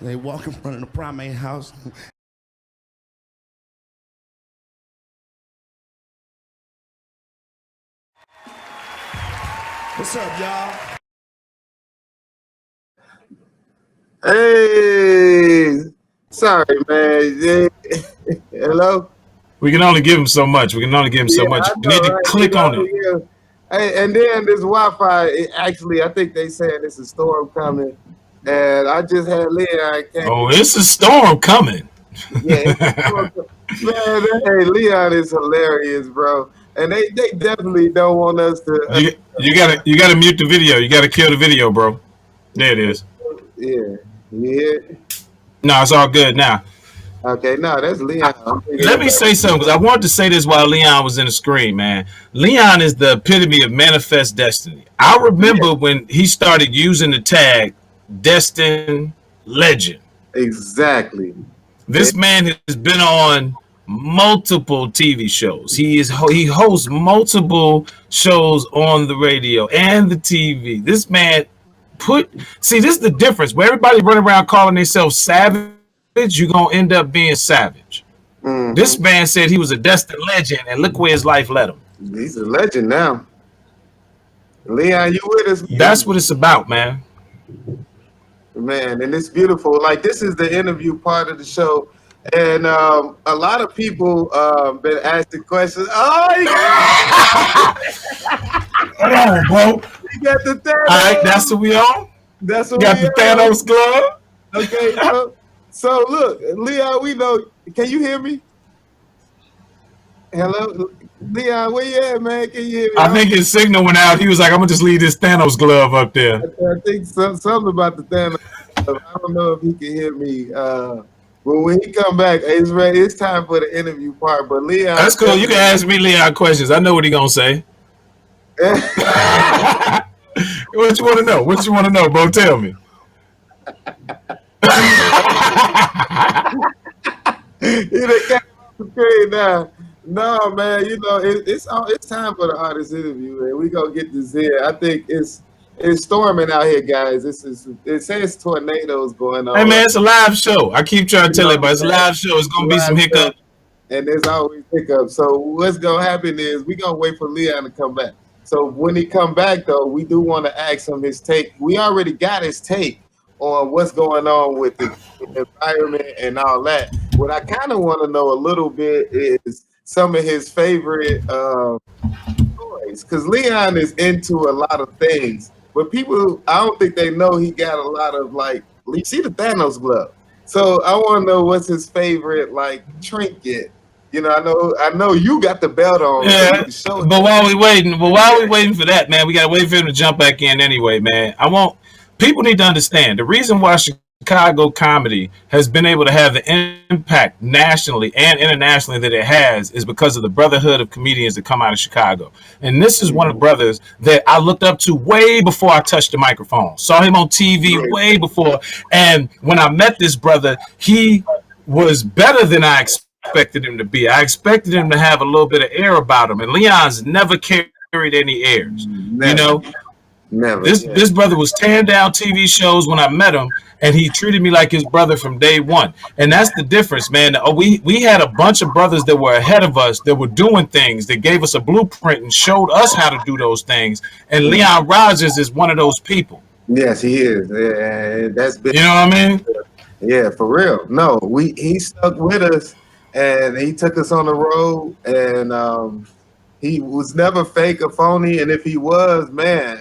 They walk in front of the primate house. What's up, y'all? Hey, sorry, man. Hello? We can only give him so much. We can only give him so much. You need to click on it. Yeah. Hey, and then this Wi-Fi, actually, I think they said there's a storm coming. And I just had Leon. Oh, it's a storm coming. Yeah. Man, hey, Leon is hilarious, bro. And they definitely don't want us to. You gotta mute the video. You gotta kill the video, bro. There it is. Yeah. Yeah. No, it's all good now. Okay, no, that's Leon. Let me say something, because I wanted to say this while Leon was in the screen, man. Leon is the epitome of manifest destiny. I remember when he started using the tag Destin Legend. Exactly. This man has been on multiple TV shows. He hosts multiple shows on the radio and the TV. This man this is the difference. Where everybody running around calling themselves savage, you're gonna end up being savage. This man said he was a destined legend, and look where his life led him. He's a legend now. Leon, you with us? That's what it's about, man. Man, and it's beautiful. Like, this is the interview part of the show. And a lot of people been asking questions. Oh, Come on, bro. you got the Thanos. All right, that's what we on. That's what Got we the on. Thanos glove. Okay, so look, Leon, we know. Can you hear me? Hello, Leon, where you at, man? Can you hear me? I think his signal went out. He was like, "I'm gonna just leave this Thanos glove up there." I think something about the Thanos. I don't know if he can hear me. But when he come back, it's ready. It's time for the interview part. But Leon, That's cool. You can ask me Leon questions. I know what he gonna say. What you want to know? What you want to know, bro? Tell me. He done came off the screen now. No, man, you know, it's time for the artist interview, man. We gonna get this here. I think it's storming out here, guys. It says tornadoes going on. Hey man, it's a live show. I keep trying to tell everybody it's a live show. It's gonna be some hiccup. And there's always hiccups. So what's gonna happen is we gonna wait for Leon to come back. So when he come back though, we do want to ask him his take. We already got his take on what's going on with the environment and all that. What I kind of want to know a little bit is some of his favorite toys, because Leon is into a lot of things, but people, I don't think they know he got a lot of, like, you see the Thanos glove. So I want to know what's his favorite, like, trinket. You know, I know you got the belt on. Yeah, but while we waiting for that, man, we gotta wait for him to jump back in anyway, man. People need to understand the reason why Chicago comedy has been able to have the impact nationally and internationally that it has is because of the brotherhood of comedians that come out of Chicago. And this is one of the brothers that I looked up to way before I touched the microphone. Saw him on TV way before. And when I met this brother, he was better than I expected him to be. I expected him to have a little bit of air about him. And Leon's never carried any airs. Never. You know? Never. This brother was tearing down TV shows when I met him, and he treated me like his brother from day one. And that's the difference, man. We had a bunch of brothers that were ahead of us that were doing things that gave us a blueprint and showed us how to do those things. And Leon Rogers is one of those people. Yes, he is. Yeah, that's been. You know what I mean? Yeah, for real. No, he stuck with us, and he took us on the road, and he was never fake or phony, and if he was, man,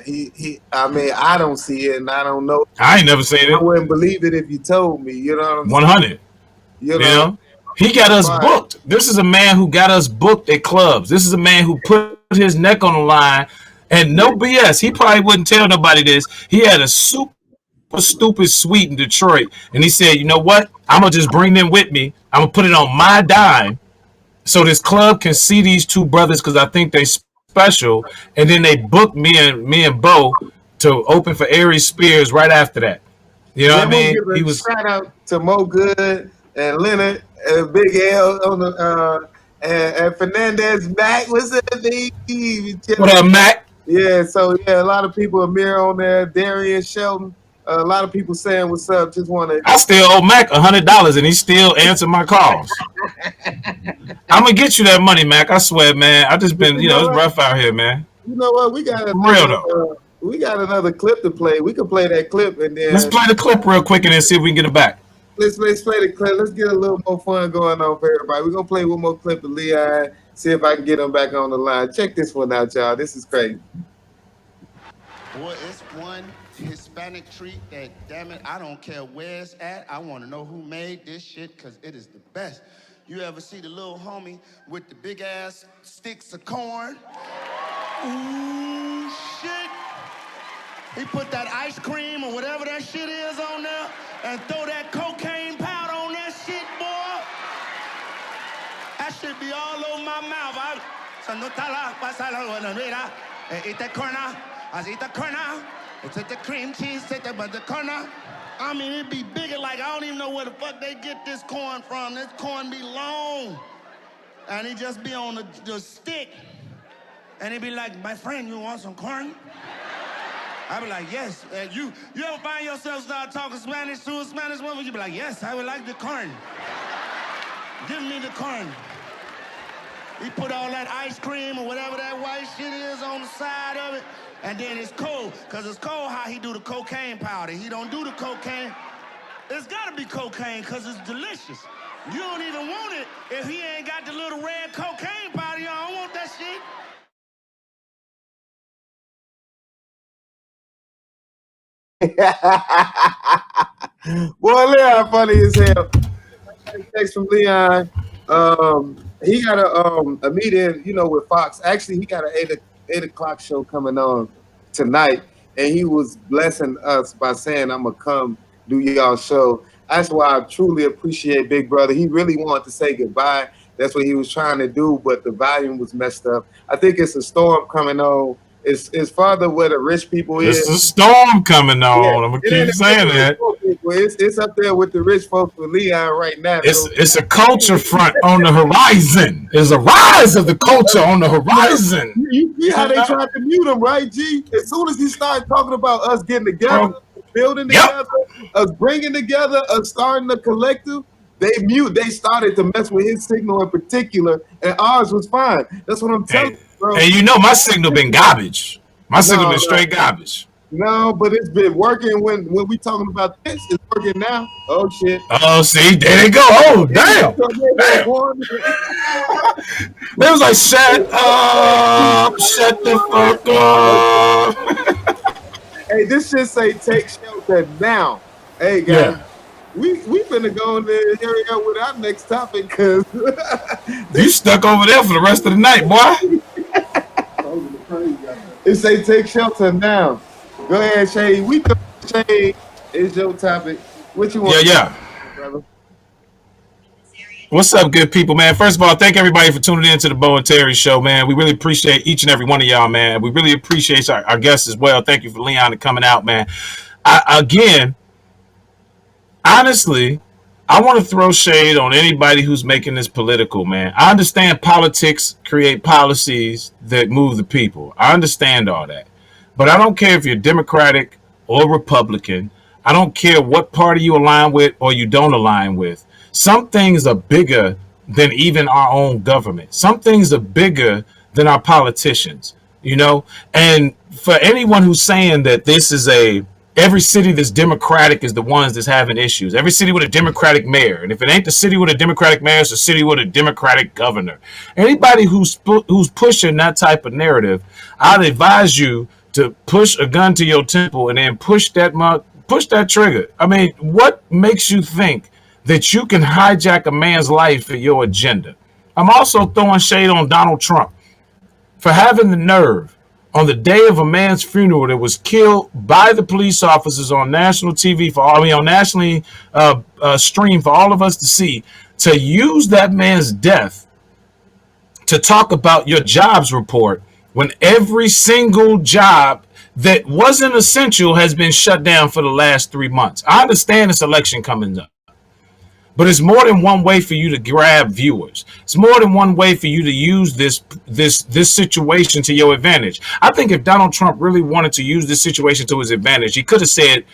I mean, I don't see it, and I don't know. I ain't never said it. I wouldn't believe it if you told me. You know what I'm saying? 100. You know? He got us booked. This is a man who got us booked at clubs. This is a man who put his neck on the line, and no BS. He probably wouldn't tell nobody this. He had a super stupid suite in Detroit, and he said, you know what? I'm going to just bring them with me. I'm going to put it on my dime, so this club can see these two brothers because I think they special. And then they booked me and Bo to open for Aries Spears right after that. You know what I mean? He was shout out to Mo Good and Leonard and Big L on the and Fernandez Mac. What's up, baby? What up, Mac? Yeah, so yeah, a lot of people, Amir on there, Darian Shelton. A lot of people saying what's up. Just want to. I still owe Mac $100, and he still answered my calls. I'm gonna get you that money, Mac. I swear, man. I just been, it's rough out here, man. You know what? We got another clip to play. We can play that clip and then let's play the clip real quick and then see if we can get it back. Let's play the clip. Let's get a little more fun going on for everybody. We're gonna play one more clip of Leon. See if I can get him back on the line. Check this one out, y'all. This is crazy. Boy, it's one Hispanic treat that, damn it, I don't care where it's at. I want to know who made this shit because it is the best. You ever see the little homie with the big ass sticks of corn? Ooh, shit. He put that ice cream or whatever that shit is on there and throw that cocaine powder on that shit, boy. That shit be all over my mouth. Eat the corner. I eat the corner. It's the cream cheese, take the butter corner. I mean, it be bigger, like I don't even know where the fuck they get this corn from. This corn be long. and he just be on the stick, and he be like, my friend, you want some corn? I be like, yes. You ever find yourself start talking Spanish to a Spanish woman? You be like, yes, I would like the corn. Give me the corn. He put all that ice cream or whatever that white shit is on the side of it, and then it's cold, because it's cold how he do the cocaine powder. He don't do the cocaine. It's gotta be cocaine, because it's delicious. You don't even want it if he ain't got the little red cocaine powder. You don't want that shit. Boy, Leon funny as hell. Text from Leon. He got a meeting, with Fox. Actually, he got an 8 o'clock show coming on tonight, and he was blessing us by saying, "I'm gonna come do y'all show." That's why I truly appreciate Big Brother. He really wanted to say goodbye. That's what he was trying to do, but the volume was messed up. I think it's a storm coming on. It's farther where the rich people is. It's a storm coming on. Yeah. I'm gonna keep saying that. It's up there with the rich folks with Leon right now. It's a culture front on the horizon. There's a rise of the culture on the horizon. You see how they tried to mute him, right, G? As soon as he started talking about us getting together, building together, us bringing together, us starting a collective, they started to mess with his signal in particular, and ours was fine. That's what I'm telling you, bro. And my signal been garbage. My signal been straight garbage. No, but it's been working when we talking about this. It's working now. Oh shit. Oh, see, there they go. Oh, damn. They was like, shut up, shut the fuck up. Hey, this shit say take shelter now. Hey guys, we finna go in there and hurry up with our next topic, cause you stuck over there for the rest of the night, boy. It say take shelter now. Go ahead, Shay. Shay, is your topic. What you want? Yeah. Brother? What's up, good people, man? First of all, thank everybody for tuning in to the Bo and Terry show, man. We really appreciate each and every one of y'all, man. We really appreciate our guests as well. Thank you for Leon coming out, man. Again, honestly, I want to throw shade on anybody who's making this political, man. I understand politics create policies that move the people. I understand all that. But I don't care if you're Democratic or Republican. I don't care what party you align with or you don't align with. Some things are bigger than even our own government. Some things are bigger than our politicians, And for anyone who's saying that this is every city that's Democratic is the ones that's having issues. Every city with a Democratic mayor. And if it ain't the city with a Democratic mayor, it's a city with a Democratic governor. Anybody who's pushing that type of narrative, I'd advise you to push a gun to your temple and then push that trigger. I mean, what makes you think that you can hijack a man's life for your agenda? I'm also throwing shade on Donald Trump for having the nerve on the day of a man's funeral that was killed by the police officers on national TV on nationally stream for all of us to see, to use that man's death to talk about your jobs report when every single job that wasn't essential has been shut down for the last 3 months. I understand this election coming up, but it's more than one way for you to grab viewers. It's more than one way for you to use this situation to your advantage. I think if Donald Trump really wanted to use this situation to his advantage, he could have said,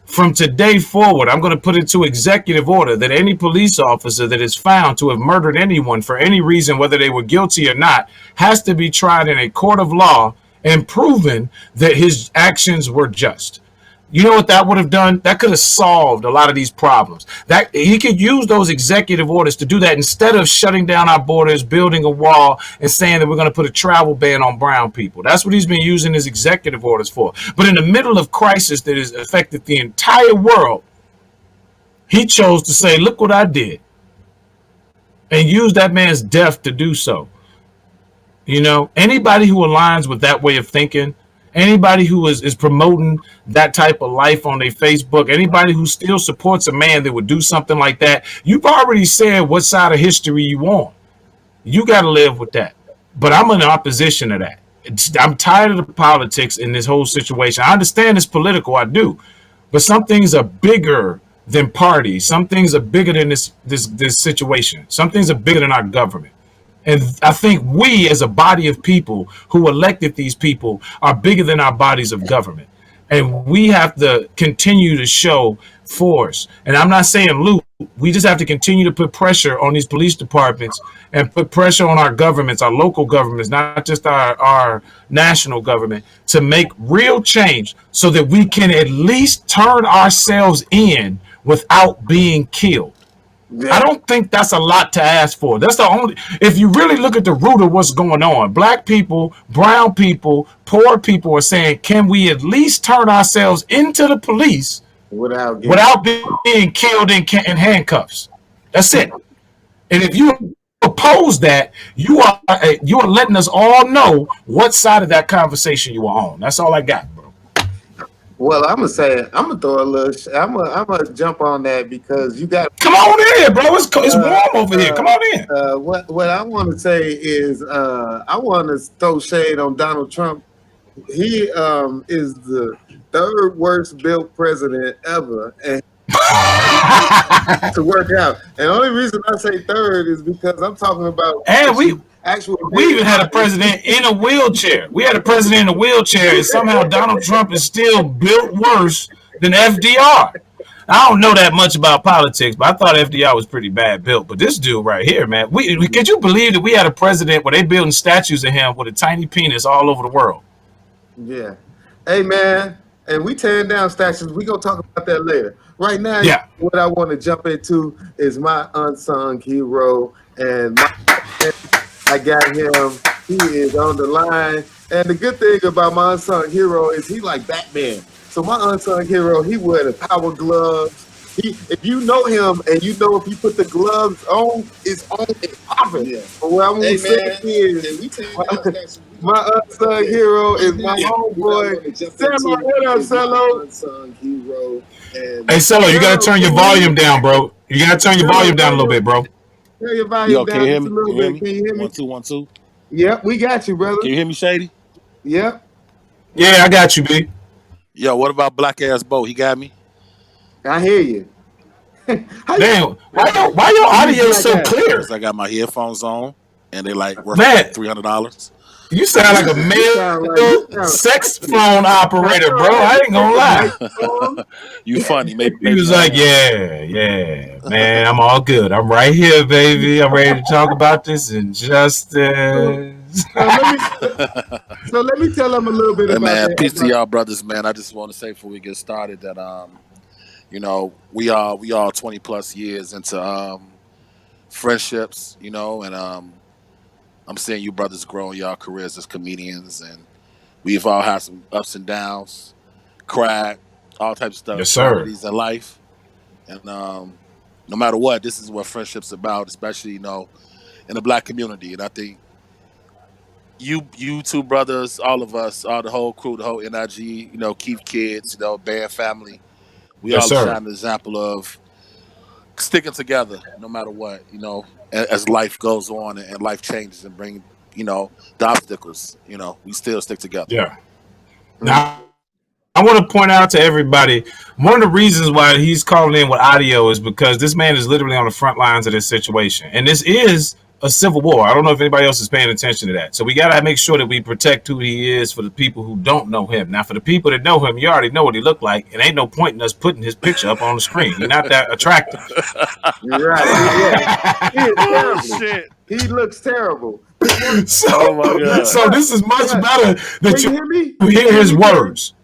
from today forward, I'm going to put into executive order that any police officer that is found to have murdered anyone for any reason, whether they were guilty or not, has to be tried in a court of law and proven that his actions were just. You know what that would have done? That could have solved a lot of these problems. That he could use those executive orders to do that instead of shutting down our borders, building a wall, and saying that we're going to put a travel ban on brown people. That's what he's been using his executive orders for. But in the middle of crisis that has affected the entire world, he chose to say, look what I did, and use that man's death to do so. Anybody who aligns with that way of thinking, anybody who is promoting that type of life on their Facebook, anybody who still supports a man that would do something like that, you've already said what side of history you want. You got to live with that. But I'm in opposition to that. I'm tired of the politics in this whole situation. I understand it's political, I do. But some things are bigger than parties. Some things are bigger than this situation. Some things are bigger than our government. And I think we, as a body of people who elected these people, are bigger than our bodies of government. And we have to continue to show force. And I'm not saying loot. We just have to continue to put pressure on these police departments and put pressure on our governments, our local governments, not just our national government, to make real change so that we can at least turn ourselves in without being killed. I don't think that's a lot to ask for. That's the only, if you really look at the root of what's going on, black people, brown people, poor people are saying, can we at least turn ourselves into the police without being killed in handcuffs? That's it. And if you oppose that, you are letting us all know what side of that conversation you are on. That's all I got, bro. Well, I'm gonna throw a little. I'm gonna jump on that because you got. Come on in, bro. It's warm over here. Come on in. What I want to say is I want to throw shade on Donald Trump. He is the third worst built president ever, and to work out. And the only reason I say third is because I'm talking about we even had a president in a wheelchair. We had a president in a wheelchair, and somehow Donald Trump is still built worse than FDR. I don't know that much about politics, but I thought FDR was pretty bad built. But this dude right here, man, could you believe that we had a president where they building statues of him with a tiny penis all over the world? Yeah. Hey, man, and we tearing down statues. We gonna talk about that later. Right now, yeah. What I want to jump into is my unsung hero, and I got him. He is on the line. And the good thing about my unsung hero is he like Batman. So my unsung hero, he wear the power gloves. If you know him and you know if he put the gloves on, it's popping. Yeah. But what I'm gonna say is my unsung hero is my homeboy. Cello, what up, Cello? Unsung hero. Hey, Cello, you gotta turn your volume down, bro. You gotta turn your volume down a little bit, bro. Turn your volume down just a little bit. Can you hear me? 1 2 1 2. Yep, we got you, brother. Can you hear me, Shady? Yep. Yeah, I got you, B. Yo, what about black ass Bo? He got me. I hear you. Damn, why your audio so clear? Because I got my headphones on, and they like worth $300. You sound like a male sex phone operator, bro. I ain't gonna lie. You funny, maybe. He was like, yeah, man, I'm all good. I'm right here, baby. I'm ready to talk about this injustice. So let me tell them a little bit about man, that. Peace to y'all brothers, man. I just want to say before we get started that you know, we all 20 plus years into friendships, you know, and I'm seeing you brothers grow in y'all careers as comedians, and we've all had some ups and downs, cried, all types of stuff. Yes, sir. In life, and no matter what, this is what friendship's about, especially, you know, in the black community. And I think you two brothers, all of us, all the whole crew, the whole NIG, you know, Keith Kids, you know, band family, we all shine an example of sticking together no matter what, you know, as life goes on and life changes and bring, you know, the obstacles, you know, we still stick together. Yeah. Now, I want to point out to everybody, one of the reasons why he's calling in with audio is because this man is literally on the front lines of this situation. And this is a civil war. I don't know if anybody else is paying attention to that. So we got to make sure that we protect who he is for the people who don't know him. Now, for the people that know him, you already know what he looked like. And ain't no point in us putting his picture up on the screen. He's not that attractive. You're right. He is terrible. Shit. He looks terrible. So this is much better that you hear his words.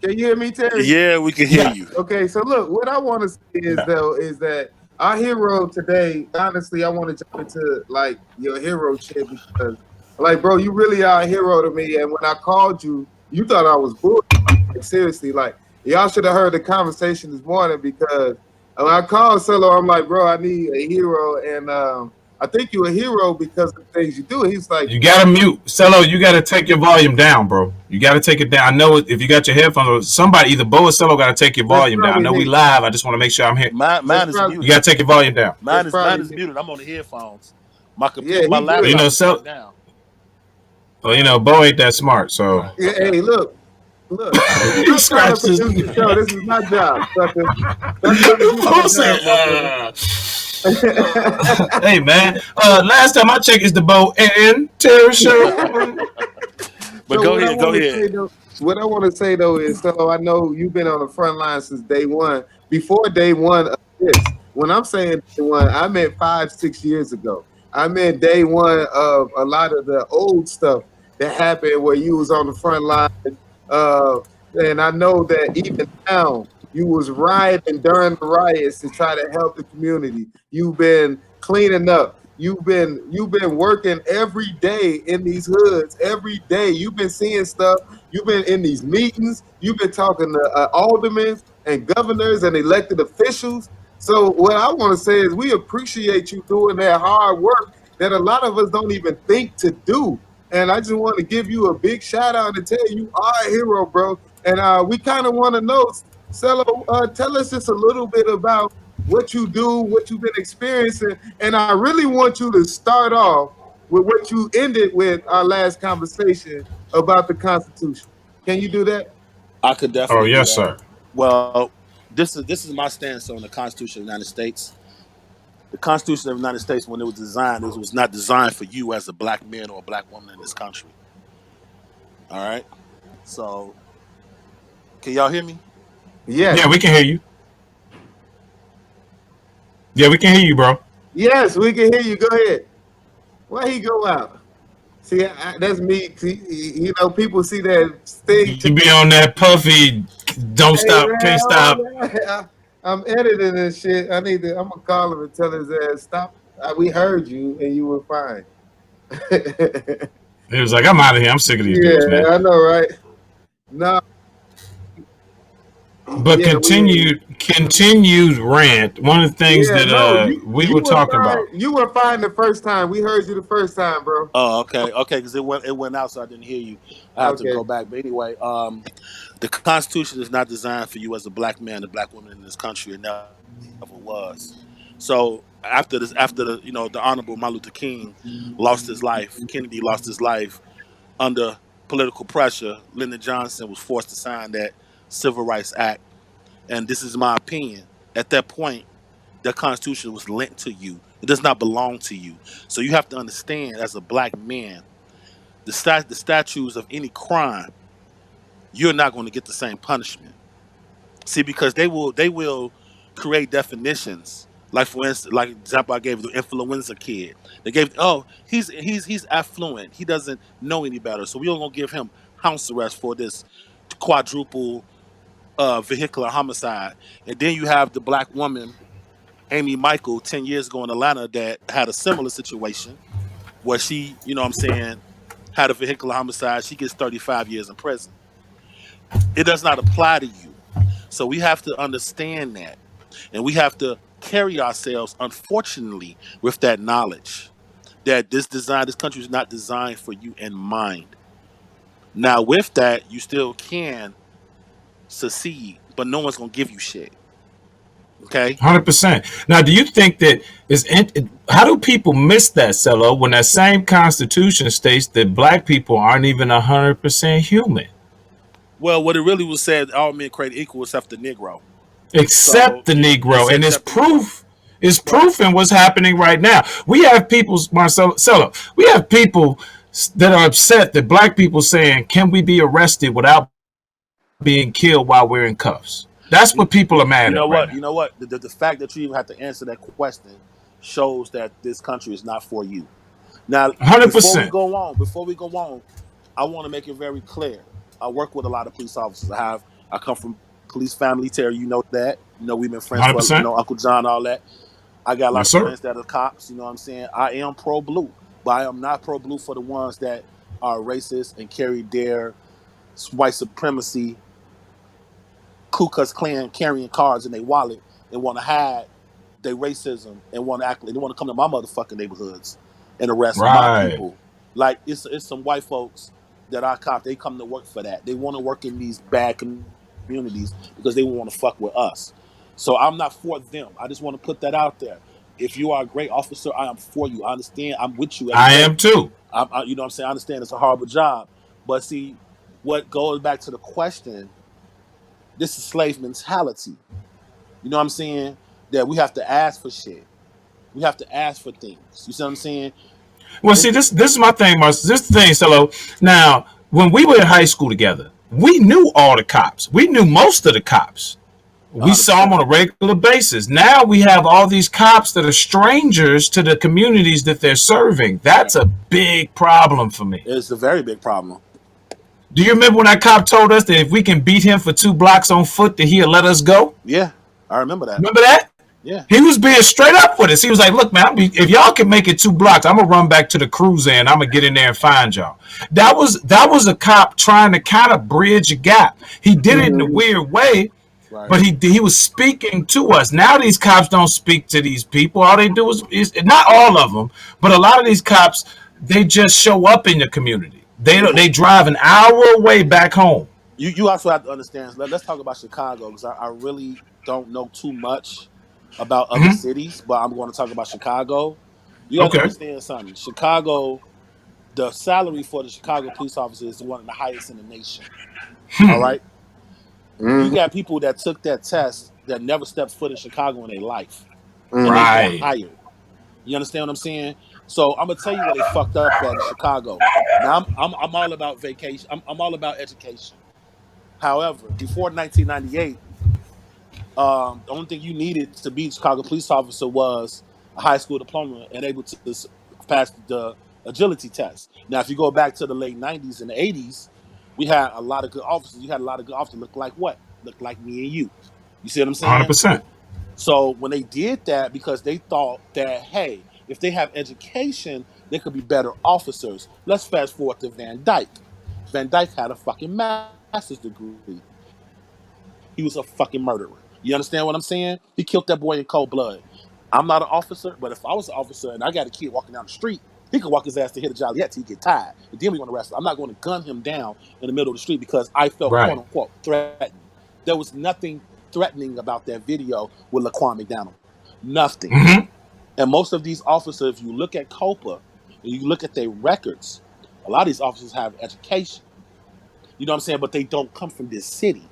Can you hear me, Terry? Yeah, we can hear you. Okay, so look, what I want to say is that our hero today, honestly, I want to jump into like your hero shit because, like, bro, you really are a hero to me. And when I called you, you thought I was bull. Like, seriously, like, y'all should have heard the conversation this morning because when I called Cello, I'm like, bro, I need a hero, and I think you're a hero because of the things you do. He's like, you gotta mute Cello. You gotta take your volume down, bro. You gotta take it down. I know if you got your headphones, or somebody, either Bo or Cello, gotta take your volume down. I know we live. I just want to make sure I'm here. Mine is muted. You gotta take your volume down. Mine is muted. I'm on the headphones. My computer, my laptop. You know, Cello. Well, you know, Bo ain't that smart, so. Yeah, hey, look. He scratches. This is my job. Hey man, last time I checked, it's the Bo and Terry show. But So go ahead, go ahead. what I want to say though is, so I know you've been on the front line since day one. Before day one of this, when I'm saying day one, I meant 5, 6 years ago. I meant day one of a lot of the old stuff that happened where you was on the front line. Uh, and I know that even now you was rioting during the riots to try to help the community. You've been cleaning up. You've been working every day in these hoods. Every day you've been seeing stuff. You've been in these meetings. You've been talking to aldermen and governors and elected officials. So what I want to say is we appreciate you doing that hard work that a lot of us don't even think to do. And I just want to give you a big shout out and tell you are a hero, bro. And we kind of want to know, Cello, tell us just a little bit about what you do, what you've been experiencing. And I really want you to start off with what you ended with our last conversation about the Constitution. Can you do that? I could Oh definitely do yes, that. sir. Well, this is my stance on the Constitution of the United States. The Constitution of the United States, when it was designed, it was not designed for you as a black man or a black woman in this country. All right. So, can y'all hear me? Yeah, Yes. we can hear you. Yeah, we can hear you, bro. Yes, we can hear you. Go ahead. Why he go out? See, that's me. See, people see that thing. You be on that puffy, don't Hey stop, can't stop. man, I'm editing this shit. I'm gonna call him and tell his ass stop. We heard you and you were fine. He was like, I'm out of here. I'm sick of these dudes, Yeah, man. I know, right? No, But yeah, continued rant. One of the things yeah, that no, we were talking about. you were fine the first time. We heard you the first time, bro. Oh, okay, okay, because it went out, so I didn't hear you. I have to Okay. go back. But anyway, the Constitution is not designed for you as a black man, a black woman in this country. It never was. So after the the Honorable Martin Luther King lost his life, Kennedy lost his life under political pressure. Lyndon Johnson was forced to sign that Civil Rights Act, and this is my opinion. At that point, the Constitution was lent to you. It does not belong to you. So you have to understand, as a black man, the statutes of any crime, you're not going to get the same punishment. See, because they will create definitions. Like for instance, like example I gave the influenza kid. They gave he's affluent. He doesn't know any better. So we're gonna give him house arrest for this quadruple vehicular homicide. And then you have the black woman, Amy Michael, 10 years ago in Atlanta, that had a similar situation where she, what I'm saying, had a vehicular homicide. She gets 35 years in prison. It does not apply to you. So we have to understand that. And we have to carry ourselves, unfortunately, with that knowledge that this country is not designed for you in mind. Now, with that, you still can succeed, but no one's gonna give you shit. Okay? 100%. Now, do you think that how do people miss that, Cello, when that same Constitution states that black people aren't even 100% human? Well, what it really was said, all men created equal except the Negro. Except So the Negro, and it's except the Negro. proof. It's Right. proof in what's happening right now. We have people, Marcelo. We have people that are upset that black people saying, "Can we be arrested without being killed while we're in cuffs?" That's You, what people are you mad know at right what? now. You know what? The fact that you even have to answer that question shows that this country is not for you. Now, 100%. before we go on, I want to make it very clear. I work with a lot of police officers. I come from police family. Terry, you know that. We've been friends for 100%. Uncle John, all that. I got a lot Yes, of sir. friends that are cops. You know what I'm saying? I am pro blue, but I am not pro blue for the ones that are racist and carry their white supremacy Ku Klux Klan carrying cards in their wallet and want to hide their racism and want to act like they want to come to my motherfucking neighborhoods and arrest my Right. people. Like it's some white folks that I cop. They come to work for that. They want to work in these bad communities because they want to fuck with us. So I'm not for them. I just want to put that out there. If you are a great officer, I am for you. I understand. I'm with you every I day. am too. You know what I'm saying? I understand it's a horrible job. But see, what goes back to the question, this is slave mentality. You know what I'm saying? That we have to ask for shit. We have to ask for things. You see what I'm saying? Well, see, this is my thing, Marcus. This thing, Cello. Now, when we were in high school together, we knew all the cops. We knew most of the cops. We saw them 100%. on a regular basis. Now we have all these cops that are strangers to the communities that they're serving. That's a big problem for me. It's a very big problem. Do you remember when that cop told us that if we can beat him for 2 blocks on foot, that he'll let us go? Yeah, I remember that. Remember that? Yeah. He was being straight up with us. He was like, "Look, man, if y'all can make it 2 blocks, I'm gonna run back to the cruiser and I'm gonna get in there and find y'all." That was a cop trying to kind of bridge a gap. He did it in a weird way, Right. but he was speaking to us. Now these cops don't speak to these people. All they do is not all of them, but a lot of these cops, they just show up in the community. They drive an hour away back home. You also have to understand. Let's talk about Chicago because I really don't know too much about other cities, but I'm going to talk about Chicago. You got to Okay. understand something. Chicago, the salary for the Chicago police officer is one of the highest in the nation. All right. You got people that took that test that never stepped foot in Chicago in their life, and they got Right. hired. You understand what I'm saying? So I'm gonna tell you where they fucked up at in Chicago. Now I'm all about vacation. I'm all about education. However, before 1998, the only thing you needed to be a Chicago police officer was a high school diploma and able to pass the agility test. Now, if you go back to the late 90s and the 80s, we had a lot of good officers. You had a lot of good officers look like what? Look like me and you. You see what I'm saying? 100%. So when they did that, because they thought that, hey, if they have education, they could be better officers. Let's fast forward to Van Dyke. Van Dyke had a fucking master's degree. He was a fucking murderer. You understand what I'm saying? He killed that boy in cold blood. I'm not an officer, but if I was an officer and I got a kid walking down the street, he could walk his ass to hit a Joliet till he get tired. And then we want to arrest him. I'm not going to gun him down in the middle of the street because I felt, quote Right. unquote, threatened. There was nothing threatening about that video with Laquan McDonald. Nothing. And most of these officers, if you look at COPA and you look at their records, a lot of these officers have education. You know what I'm saying? But they don't come from this city.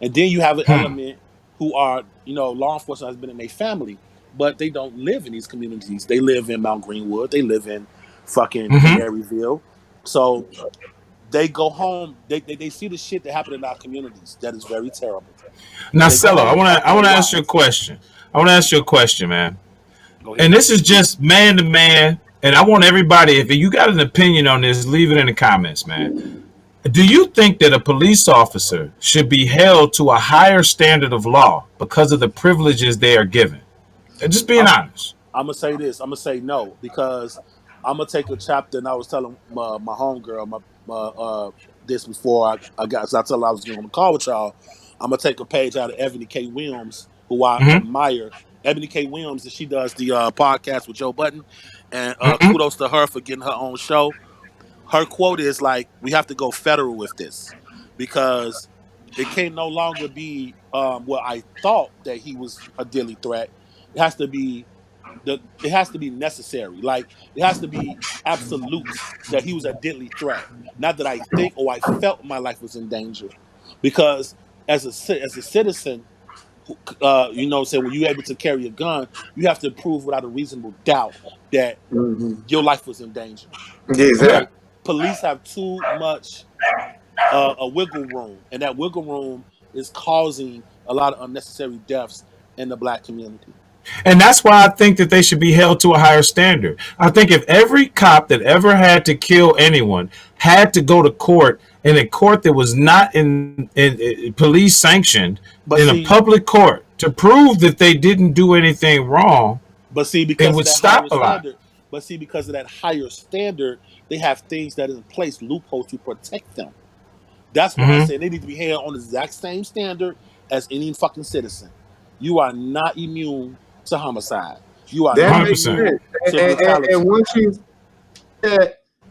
And then you have an element who are, law enforcement has been in their family, but they don't live in these communities. They live in Mount Greenwood. They live in fucking Maryville. So they go home. They see the shit that happened in our communities. That is very terrible. Now, They go Cello, home I and want talk to to I their want to ask you a wives. question. I want to ask you a question, man. Go And ahead. this is just man to man. And I want everybody, if you got an opinion on this, leave it in the comments, man. Do you think that a police officer should be held to a higher standard of law because of the privileges they are given? Just being honest. I'm gonna say this. I'm gonna say no because I'm gonna take a chapter. And I was telling my homegirl this before I got. So I told her I was going to call with y'all. I'm gonna take a page out of Ebony K. Williams, who I admire. Ebony K. Williams, and she does the podcast with Joe Budden, and kudos to her for getting her own show. Her quote is like, "We have to go federal with this because it can no longer be what I thought that he was a deadly threat. It has to be it has to be necessary. Like it has to be absolute that he was a deadly threat. Not that I think or I felt my life was in danger. Because as a citizen, saying when you're able to carry a gun, you have to prove without a reasonable doubt that your life was in danger. Yeah, Okay. exactly. Police have too much a wiggle room, and that wiggle room is causing a lot of unnecessary deaths in the black community. And that's why I think that they should be held to a higher standard. I think if every cop that ever had to kill anyone had to go to court in a court that was not in police sanctioned, But in a see, public court, to prove that they didn't do anything wrong, But see, it because of would that higher stop a lot. standard, they have things that is in place, loopholes to protect them. That's why I say they need to be held on the exact same standard as any fucking citizen. You are not immune to homicide. You are That not makes 100%. immune sense. to And brutality.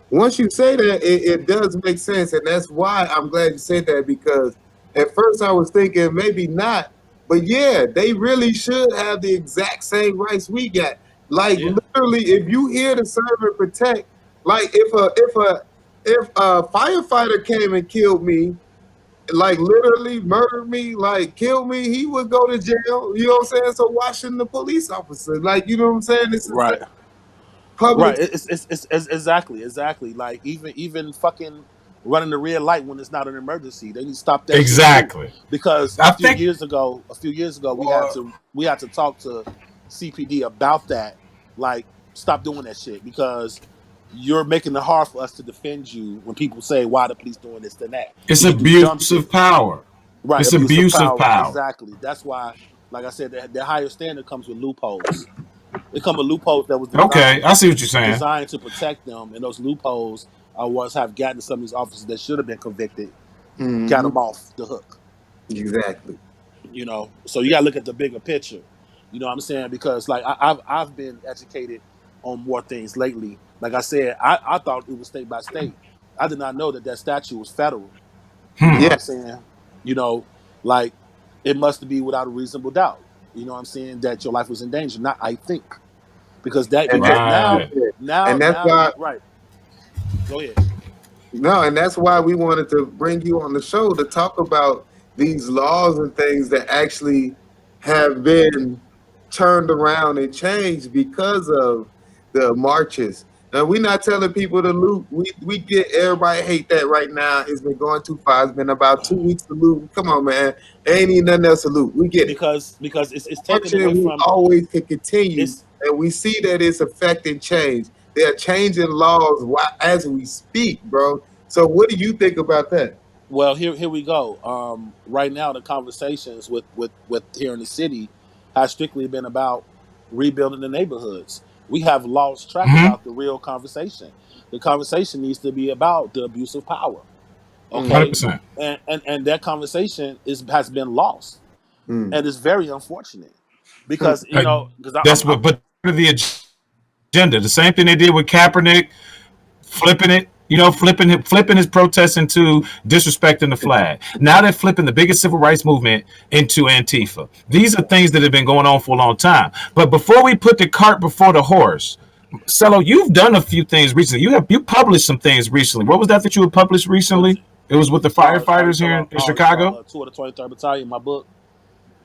once you say that, it does make sense, and that's why I'm glad you said that because at first I was thinking maybe not, but yeah, they really should have the exact same rights we got. Like Yeah. literally, if you here to serve and protect, like if a firefighter came and killed me, like literally murder me, like kill me, he would go to jail. You know what I'm saying? So why shouldn't the police officer? Like, you know what I'm saying? This is Right. public. Right. It's exactly like even fucking running the red light when it's not an emergency. They need to stop that shit too. Exactly. Because I think. a few years ago, we had to talk to CPD about that. Like, stop doing that shit because you're making it hard for us to defend you when people say why the police doing this and that. It's When you do dumb abuse of shit. power. Right, It's abuse of abuse of power. power. Exactly. That's why, like I said, the higher standard comes with loopholes. It comes with loopholes that was Okay, I see what you're saying. designed to protect them, and those loopholes are what have gotten some of these officers that should have been convicted, got Mhm. them off the hook. Exactly. You know, so you got to look at the bigger picture. You know what I'm saying? Because like I've been educated on more things lately. Like I said, I thought it was state by state. I did not know that that statute was federal. You know what Hmm. Yeah. I'm saying? You know, like it must be without a reasonable doubt. You know what I'm saying? That your life was in danger. Not I think And because that's Right. and that's now why right. Go ahead. no, and that's why we wanted to bring you on the show to talk about these laws and things that actually have been turned around and changed because of the marches. Now we're not telling people to loot. We get everybody hate that right now. It's been going too far. It's been about 2 weeks to loot. Come on, man. There ain't even nothing else to loot. We get it. Because it's taken away Marching, we from always can continue, it's and we see that it's affecting change. They're changing laws as we speak, bro. So what do you think about that? well here we go. Right now the conversations with here in the city has strictly been about rebuilding the neighborhoods. We have lost track Hmm. about the real conversation. The conversation needs to be about the abuse of power. Mm, 100. Okay, percent and that conversation has been lost, mm, and it's very unfortunate mm, because you know because That's what. But the agenda, the same thing they did with Kaepernick, flipping it. Flipping his protest into disrespecting the flag. Now they're flipping the biggest civil rights movement into Antifa. These are things that have been going on for a long time. But before we put the cart before the horse, Cello, you've done a few things recently. You published some things recently. What was that you had published what recently? It was with the are you firefighters talking here about? in Oh, you talking Chicago. about Tour of the 23rd Battalion? My book.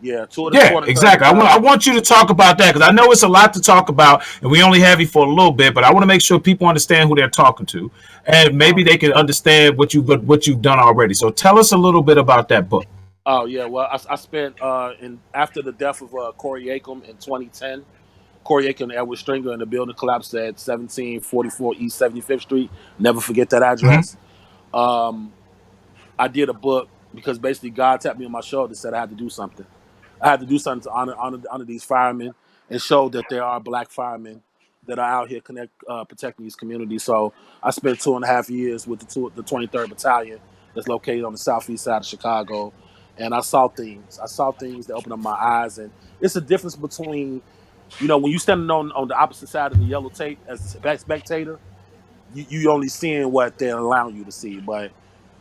Yeah, Tour of the Yeah, 23rd exactly. I Battalion. want you to talk about that because I know it's a lot to talk about, and we only have you for a little bit. But I want to make sure people understand who they're talking to, and maybe Oh, they can understand what you've done already. So tell us a little bit about that book. oh yeah. Well, I spent in after the death of Corey Acom in 2010. Corey Acom and Edward Stringer, and the building collapsed at 1744 East 75th Street. Never forget that Mm-hmm. address. Um, I did a book because basically God tapped me on my shoulder and said I had to do something. I had to do something to honor these firemen and show that there are black firemen that are out here protecting these communities. So I spent 2.5 years with the 23rd Battalion that's located on the southeast side of Chicago, and I saw things. I saw things that opened up my eyes, and it's a difference between when you standing on the opposite side of the yellow tape as a spectator, you only seeing what they're allowing you to see, but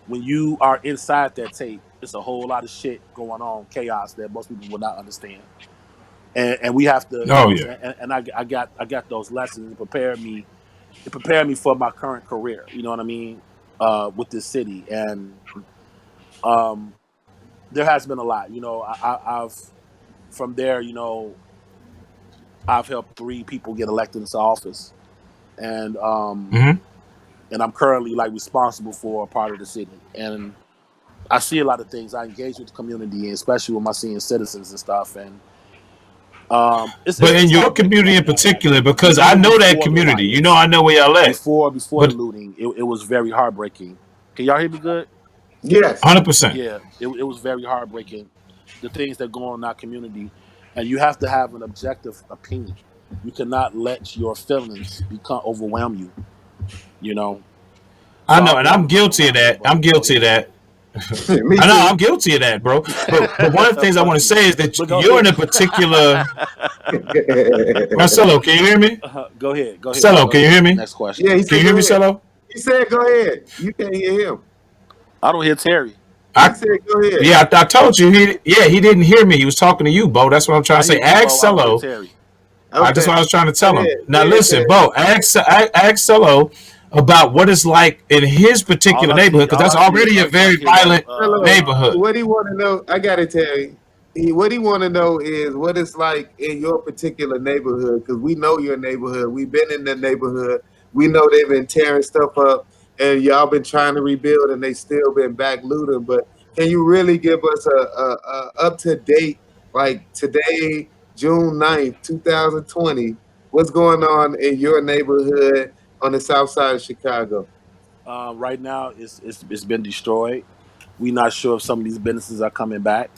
when you are inside that tape, it's a whole lot of shit going on, chaos that most people will not understand. And we have to, Oh yeah. and I got those lessons. It prepared me for my current career. You know what I mean? With this city, and um, there has been a lot. I've from there. I've helped 3 people get elected into office, and um, Mm-hmm. and I'm currently like responsible for a part of the city, and I see a lot of things. I engage with the community, and especially with my senior citizens and stuff. And But in it's your heartbreaking community right in now. Like particular, because I even know that before the community. riots, I know where y'all at. before the But looting, it was very heartbreaking. Can y'all hear me good? yes. 100%. Yeah, it was very heartbreaking. The things that go on in our community, and you have to have an objective opinion. You cannot let your feelings become overwhelm you. You know. I So know, I'll and get I'm off my guilty of soapbox there, that. but I'm go guilty of ahead. that. Me I know too. I'm guilty of that, bro. But one of the things I want to Fuck you. say is that But go you're ahead. in a particular. Marcelo, can you hear me? Go ahead. Go ahead. Marcelo, Go can you ahead. hear me? Next question. Yeah, he Can said you hear go me, ahead. Cello? He said go ahead. You can't hear him. I don't hear Terry. He I said go ahead. Yeah, I told you. He didn't hear me. He was talking to you, Bo. That's what I'm trying I to say. hear you, Ask Bo. I don't hear Cello. Terry. I just Okay. what I was trying to Go tell him. ahead. Go Now ahead, listen, Terry. Bo. Ask Cello. about what it's like in his particular neighborhood, because that's All I see already a is very fucking violent Hello. neighborhood. What he want to know? I gotta tell you. What he want to know is what it's like in your particular neighborhood, because we know your neighborhood. We've been in the neighborhood. We know they've been tearing stuff up, and y'all been trying to rebuild, and they still been back looting. But can you really give us a up to date, like today, June 9th, 2020? What's going on in your neighborhood on the south side of Chicago? right now it's been destroyed. We're not sure if some of these businesses are coming back.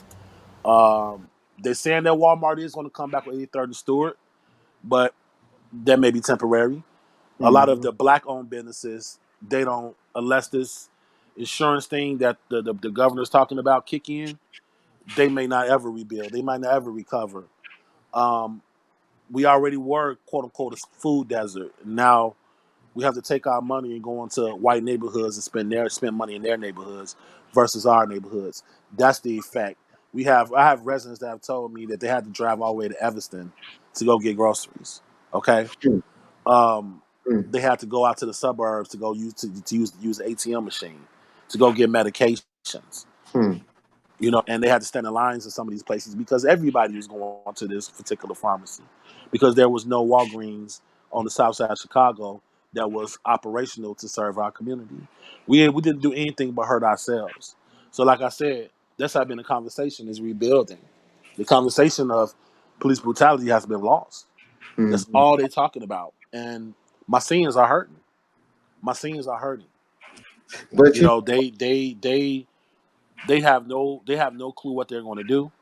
They're saying that Walmart is going to come back with 83rd and Stewart, but that may be temporary. A lot of Mhm. the black-owned businesses, they don't, unless this insurance thing that the governor's talking about kick in, they may not ever rebuild. They might not ever recover. Um, we already were quote unquote a food desert. Now we have to take our money and go into white neighborhoods and spend money in their neighborhoods versus our neighborhoods. That's the effect. I have residents that have told me that they had to drive all the way to Evanston to go get groceries. Okay. Hmm. Um, Hmm. they had to go out to the suburbs to go use the ATM machine to go get medications. Hmm. And they had to stand in lines in some of these places because everybody was going to this particular pharmacy because there was no Walgreens on the south side of Chicago that was operational to serve our community. We didn't do anything but hurt ourselves. So, like I said, that's how been the conversation is rebuilding. The conversation of police brutality has been lost. That's Hmm. all they're talking about, and my seniors are hurting. My seniors are hurting. But You you know, they have no clue what they're going to do.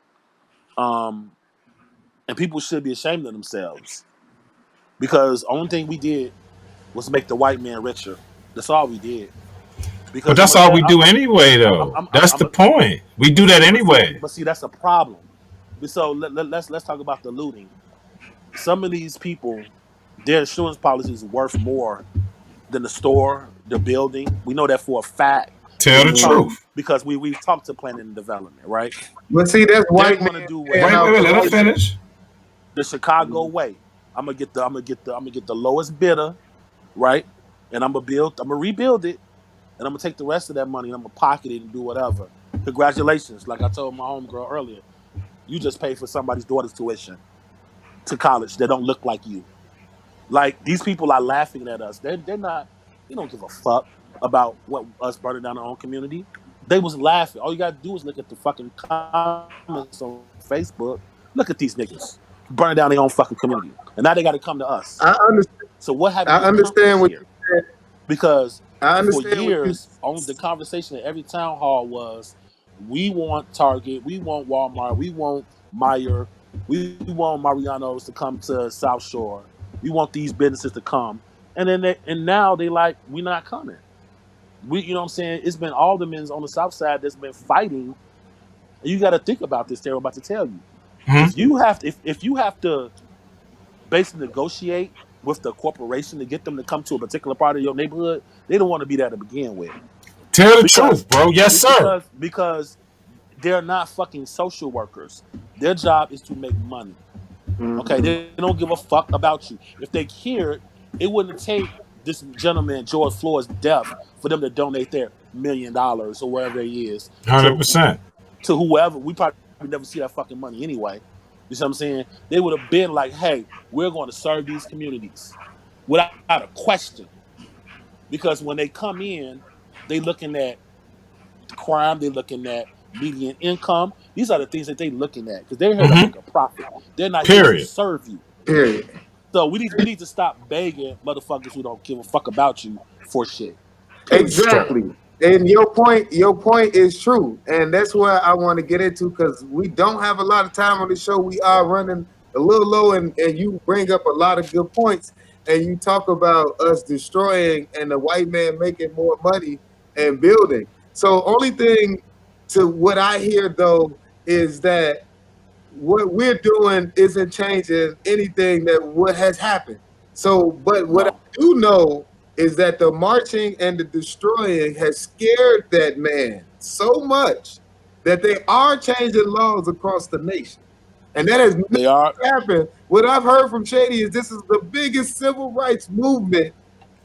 Um, and people should be ashamed of themselves because the only thing we did was make the white man richer. That's all we did. But Because I'm that's gonna all tell, we do anyway, though. That's I'm the a, point. We do that anyway. but see, that's a problem. So let's talk about the looting. Some of these people, their insurance policy is worth more than the store, the building. We know that for a fact Tell because the truth. we've talked to planning and development, right? but see that's They're white men going to do paying Wait, off wait, whatever wait. the Let her white man. finish. the Chicago way. I'm gonna get the lowest bidder, right? And I'm gonna rebuild it, and I'm gonna take the rest of that money and I'm gonna pocket it and do whatever. Congratulations, like I told my homegirl earlier, you just paid for somebody's daughter's tuition to college that don't look like you. Like these people are laughing at us. They're not. They don't give a fuck about what us burning down our own community. They was laughing. All you gotta do is look at the fucking comments on Facebook. Look at these niggas burning down their own fucking community, and now they got to come to us. I understand. So what have I we accomplished understand what here? you said. Because I for understand what you. years, on the conversation at every town hall was, we want Target, we want Walmart, we want Meyer, we want Mariano's to come to South Shore. We want these businesses to come, and now they like we're not coming. You know what I'm saying? It's been aldermen on the South Side that's been fighting, and you got to think about this. Terry, I'm about to tell you. Hmm. If you have to basically negotiate with the corporation to get them to come to a particular part of your neighborhood, they don't want to be there to begin with Tell the because truth, bro. Yes, sir. because they're not fucking social workers. Their job is to make money. Okay, Mhm. they don't give a fuck about you. If they cared, it wouldn't take this gentleman George Floyd's death for them to donate their $1 million or wherever it is 100%. to whoever. We probably never see that fucking money anyway. You see what I'm saying? They would have been like, "Hey, we're going to serve these communities without a question," because when they come in, they looking at crime, they looking at median income. These are the things that they looking at because they're here to Hmm. make a profit. They're not here to Period. serve you. Period. So we need to stop begging motherfuckers who don't give a fuck about you for shit. Tell the straight. Exactly. And your point is true. And that's where I want to get into because we don't have a lot of time on the show. We are running a little low and you bring up a lot of good points and you talk about us destroying and the white man making more money and building. So only thing to what I hear though is that what we're doing isn't changing anything that what has happened. So, but what I No, do know is that the marching and the destroying has scared that man so much that they are changing laws across the nation. And that has they are. never happened. What I've heard from Shady is this is the biggest civil rights movement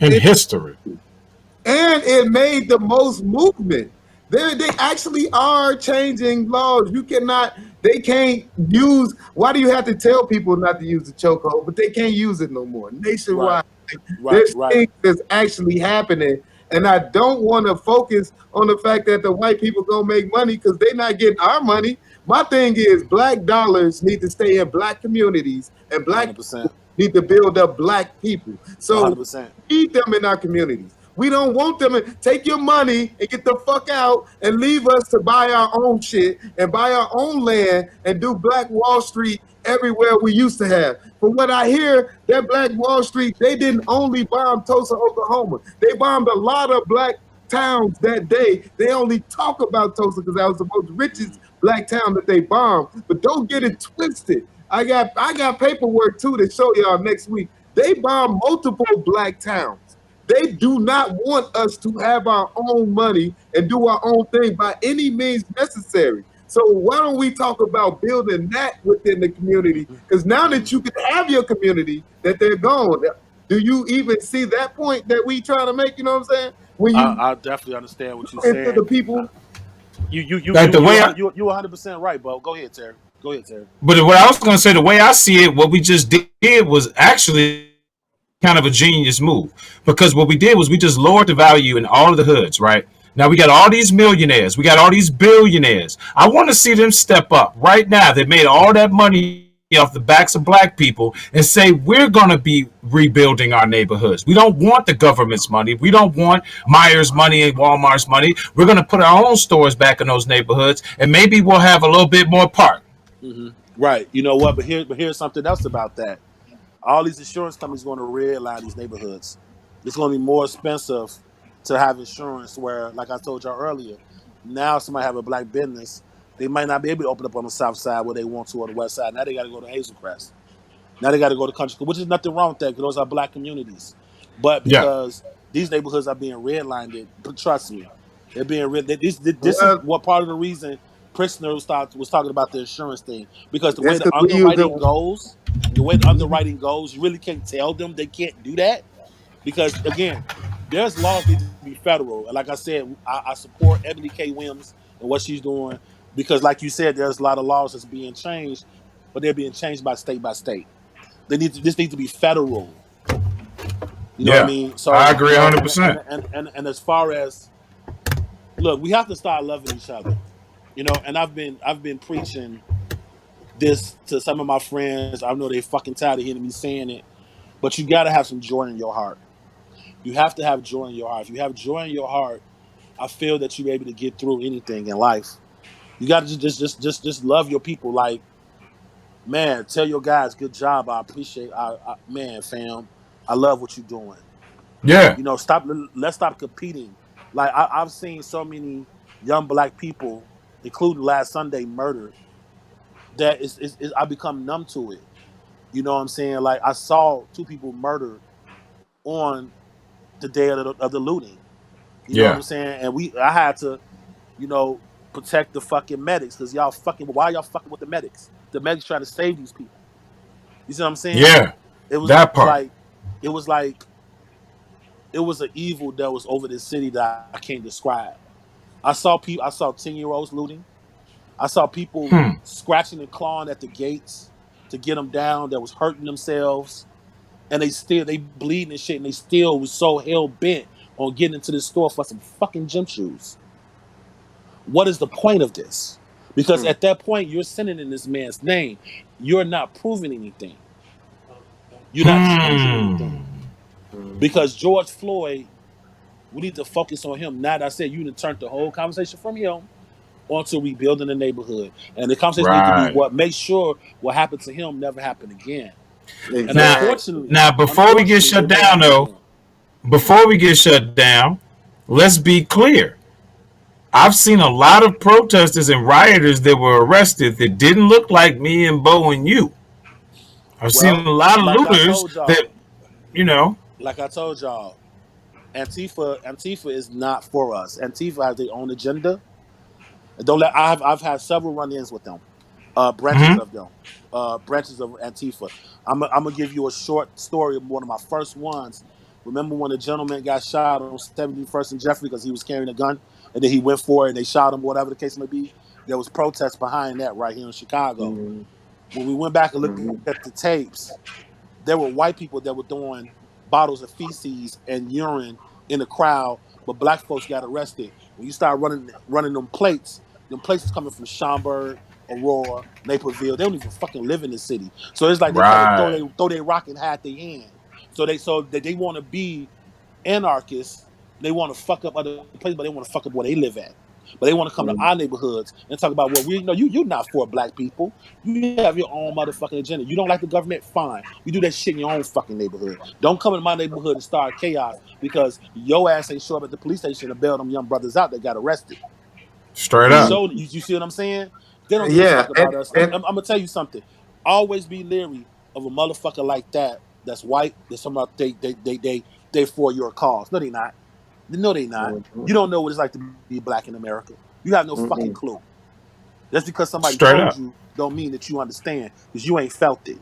in history. And it made the most movement. They actually are changing laws. You cannot, they can't use, why do you have to tell people not to use the chokehold? But they can't use it no more. Right, Nationwide, right, there's right. things that's actually happening. And I don't want to focus on the fact that the white people gonna make money because they're not getting our money. My thing is black dollars need to stay in black communities, and black 100%. people need to build up black people. So 100%. we need them in our communities. We don't want them to take your money and get the fuck out and leave us to buy our own shit and buy our own land and do Black Wall Street everywhere we used to have. From what I hear, that Black Wall Street, they didn't only bomb Tulsa, Oklahoma. They bombed a lot of black towns that day. They only talk about Tulsa because that was the most richest black town that they bombed. But don't get it twisted. I got paperwork too to show y'all next week. They bombed multiple black towns. They do not want us to have our own money and do our own thing by any means necessary. So why don't we talk about building that within the community? Because now that you can have your community, that they're gone. Do you even see that point that we trying to make? You know what I'm saying? When you I definitely understand what you're into saying. the people, Like the way I, You 100% right, Bo. Go ahead, Terry. Go ahead, Terry. but what I was going to say, the way I see it, what we just did was actually kind of a genius move, because what we did was we just lowered the value in all of the hoods, right? Now we got all these millionaires, we got all these billionaires. I want to see them step up right now. They made all that money off the backs of black people and say we're going to be rebuilding our neighborhoods. We don't want the government's money. We don't want Myers' money and Walmart's money. We're going to put our own stores back in those neighborhoods, and maybe we'll have a little bit more park. Right. You know what? But here's something else about that. All these insurance companies going to redline these neighborhoods. It's going to be more expensive to have insurance. Where, like I told y'all earlier, now somebody have a black business, they might not be able to open up on the south side where they want to, or the west side. Now they got to go to Hazel Crest. Now they got to go to Country, which is nothing wrong with that because those are black communities. But Yeah. because these neighborhoods are being redlined, but trust me, they're being red. This is well, what part of the reason Prisoner was talking about the insurance thing, because the way that's the because we use underwriting goes, you really can't tell them they can't do that because again, there's laws need to be federal. And like I said, I support Ebony K. Williams and what she's doing because, like you said, there's a lot of laws that's being changed, but they're being changed by state by state. This needs to be federal. You know what I Yeah. mean? I So agree 100%. and as far as look, we have to start loving each other. You know, and I've been preaching this to some of my friends. I know they fucking tired of hearing me saying it, but you got to have some joy in your heart. You have to have joy in your heart. If you have joy in your heart, I feel that you're able to get through anything in life. You got to just love your people. Like, man, tell your guys, good job. I appreciate. Man, fam, I love what you're doing. Yeah. You know, let's stop competing. Like I've seen so many young black people, including last Sunday, murdered. That is I become numb to it. You know what I'm saying? Like I saw two people murdered on the day of the looting. You know what Yeah. I'm saying? And I had to, you know, protect the fucking medics because y'all fucking. Why y'all fucking with the medics? The medics trying to save these people. You see what I'm saying? Yeah. It was That part. like, it was like, it was an evil that was over this city that I can't describe. I saw people. I saw 10-year-olds looting. I saw people Hmm. scratching and clawing at the gates to get them down. That was hurting themselves, and they bleeding and shit, and they still was so hell bent on getting into this store for some fucking gym shoes. What is the point of this? Because at that point, you're sinning in this man's name. You're not proving anything. You're not changing Hmm. anything. Because George Floyd, we need to focus on him. Now that I said, you need to turn the whole conversation from him onto rebuilding the neighborhood. And the conversation needs to be Right. what make sure what happened to him never happened again. And Now, exactly. before we get shut it may down, happen though, again. before we get shut down, let's be clear. I've seen a lot of protesters and rioters that were arrested that didn't look like me and Bo and you. I've seen Well, a lot of like I looters told that, y'all, you know, Antifa is not for us. Antifa has their own agenda. Don't let I've had several run-ins with them, branches mhm. of them, branches of Antifa. I'm gonna give you a short story of one of my first ones. Remember when the gentleman got shot on 71st and Jeffrey because he was carrying a gun, and then he went for it and they shot him, whatever the case may be. There was protests behind that right here in Chicago. Mm-hmm. When we went back and looked Mm-hmm. at the tapes, there were white people that were throwing bottles of feces and urine in the crowd, but black folks got arrested. When you start running them plates is coming from Schaumburg, Aurora, Naperville. They don't even fucking live in the city. So it's like they try to Right. throw their rock and hide their hand. So that they want to be anarchists. They want to fuck up other places, but they want to fuck up where they live at. But they want to come to our neighborhoods and talk about what we know. You're not for black people. You have your own motherfucking agenda. You don't like the government? Fine. You do that shit in your own fucking neighborhood. Don't come in my neighborhood and start chaos because your ass ain't show up at the police station to bail them young brothers out that got arrested. Straight You up. showed you see what I'm saying? They don't give a Yeah, fuck about us. I'm and gonna tell you something. Always be leery of a motherfucker like that that's white. That's somebody they for your cause. No, they not. No, they not. You don't know what it's like to be black in America. You have no fucking clue. Just because somebody Straight told up. you don't mean that you understand because you ain't felt it.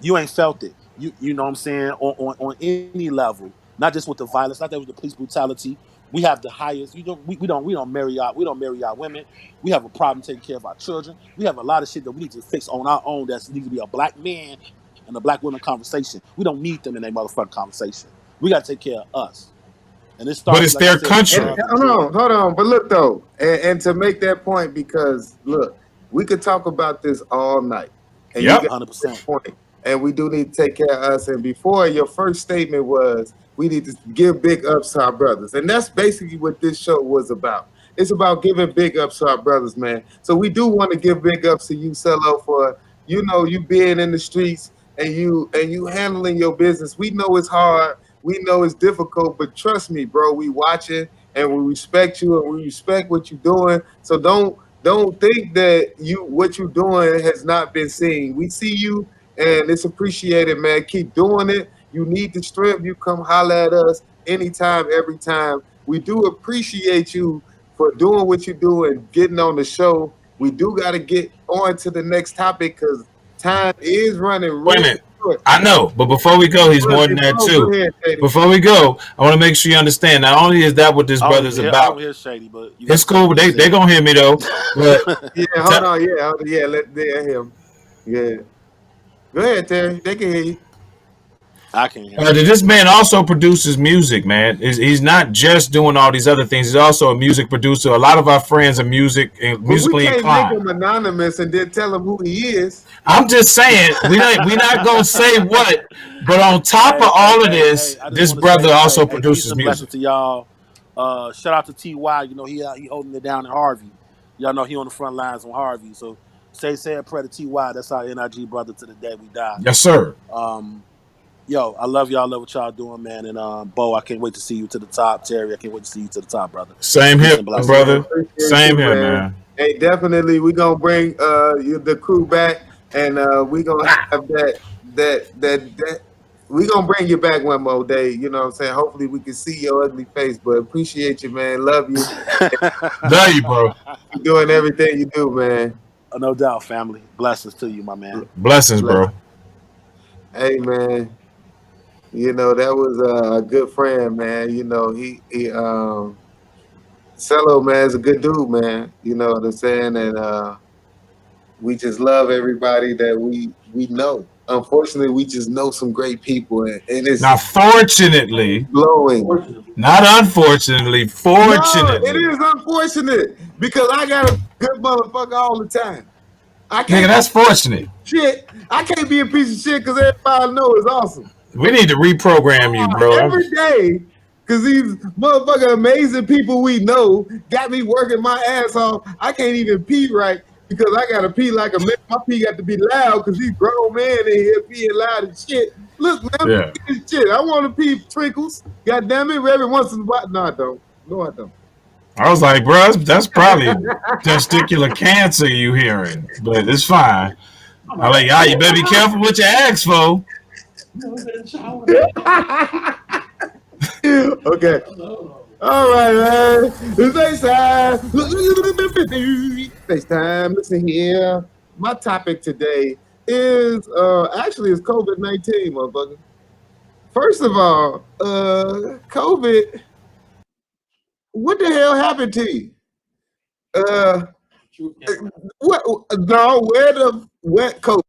You ain't felt it. You know what I'm saying? On any level, not just with the violence, not that with the police brutality. We have the highest. We don't marry our women. We have a problem taking care of our children. We have a lot of shit that we need to fix on our own. That needs to be a black man and a black woman conversation. We don't need them in a motherfucking conversation. We got to take care of us. And it But starts, it's like I their said, with country. love and hold joy. on, hold on. But look though, and to make that point, because look, we could talk about this all night, and you Yep. got a good 100%. point. And we do need to take care of us. And before your first statement was, we need to give big ups to our brothers, and that's basically what this show was about. It's about giving big ups to our brothers, man. So we do want to give big ups to you, Cello, for you being in the streets and you handling your business. We know it's hard. We know it's difficult, but trust me, bro. We watching and we respect you and we respect what you're doing. So don't think that what you're doing has not been seen. We see you and it's appreciated, man. Keep doing it. You need the strength. You come holler at us anytime, every time. We do appreciate you for doing what you do and getting on the show. We do got to get on to the next topic because time is running Wait a real minute. short. I know, but before we go, he's But more than that go too. ahead, Katie. Before we go, I want to make sure you understand. Not only is that what this brother's I don't about, hear Shady, but you got it's to say cool. what you They said. gonna hear me though. But Yeah, hold te- on. Yeah. Let him. Yeah. Go ahead, Terry. They can hear you. I can't hear him. this man also produces music, man. He's not just doing all these other things. He's also a music producer. A lot of our friends are But we musically can't make inclined. him anonymous and then tell him who he is. I'm just saying we not gonna say what, but on top of all of this, I just this want to brother say, also peace produces and blessings music. to y'all. Shout out to Ty. You know he holding it down in Harvey. Y'all know he on the front lines on Harvey. So say a prayer to Ty. That's our NRG brother to the day we die. Yes, sir. Yo, I love y'all. Love what y'all doing, man. And Bo, I can't wait to see you to the top. Terry, I can't wait to see you to the top, brother. Same Peace here, and Hey, blessings. man, brother. appreciate Same you, here, man. man. Hey, definitely, we gonna bring the crew back, and we gonna have that. We gonna bring you back one more day. You know what I'm saying? Hopefully, we can see your ugly face. But appreciate you, man. Love you. Love you, bro. You doing everything you do, man. No doubt, family. Blessings to you, my man. Blessings, Bless. bro. Hey, man. That was a good friend, man. He Cello, man, is a good dude, man. You know what I'm saying? And we just love everybody that we know. Unfortunately, we just know some great people, and it's Now, fortunately, blowing. not unfortunately, No, it fortunately, is unfortunate because I got a good motherfucker all the time. I nigga, can't that's fortunate. shit. I can't be a piece of shit because everybody I know is awesome. We need to reprogram you, bro. Every day, because these motherfucking amazing people we know got me working my ass off. I can't even pee right because I gotta pee like a man. My pee got to be loud because these grown men in here peeing loud and shit. Look, man, I'm Yeah. peeing shit. I want to pee trinkles. God damn it, every once in a while. No, I don't. No, I don't. I was like, bro, that's probably testicular cancer you hearing, but it's fine. I like, you better be careful what you ask for. Okay. All right, man. It's FaceTime. FaceTime. Listen here. My topic today is actually it's COVID-19, motherfucker. First of all, COVID, what the hell happened to you? Uh, what? No, where the wet COVID?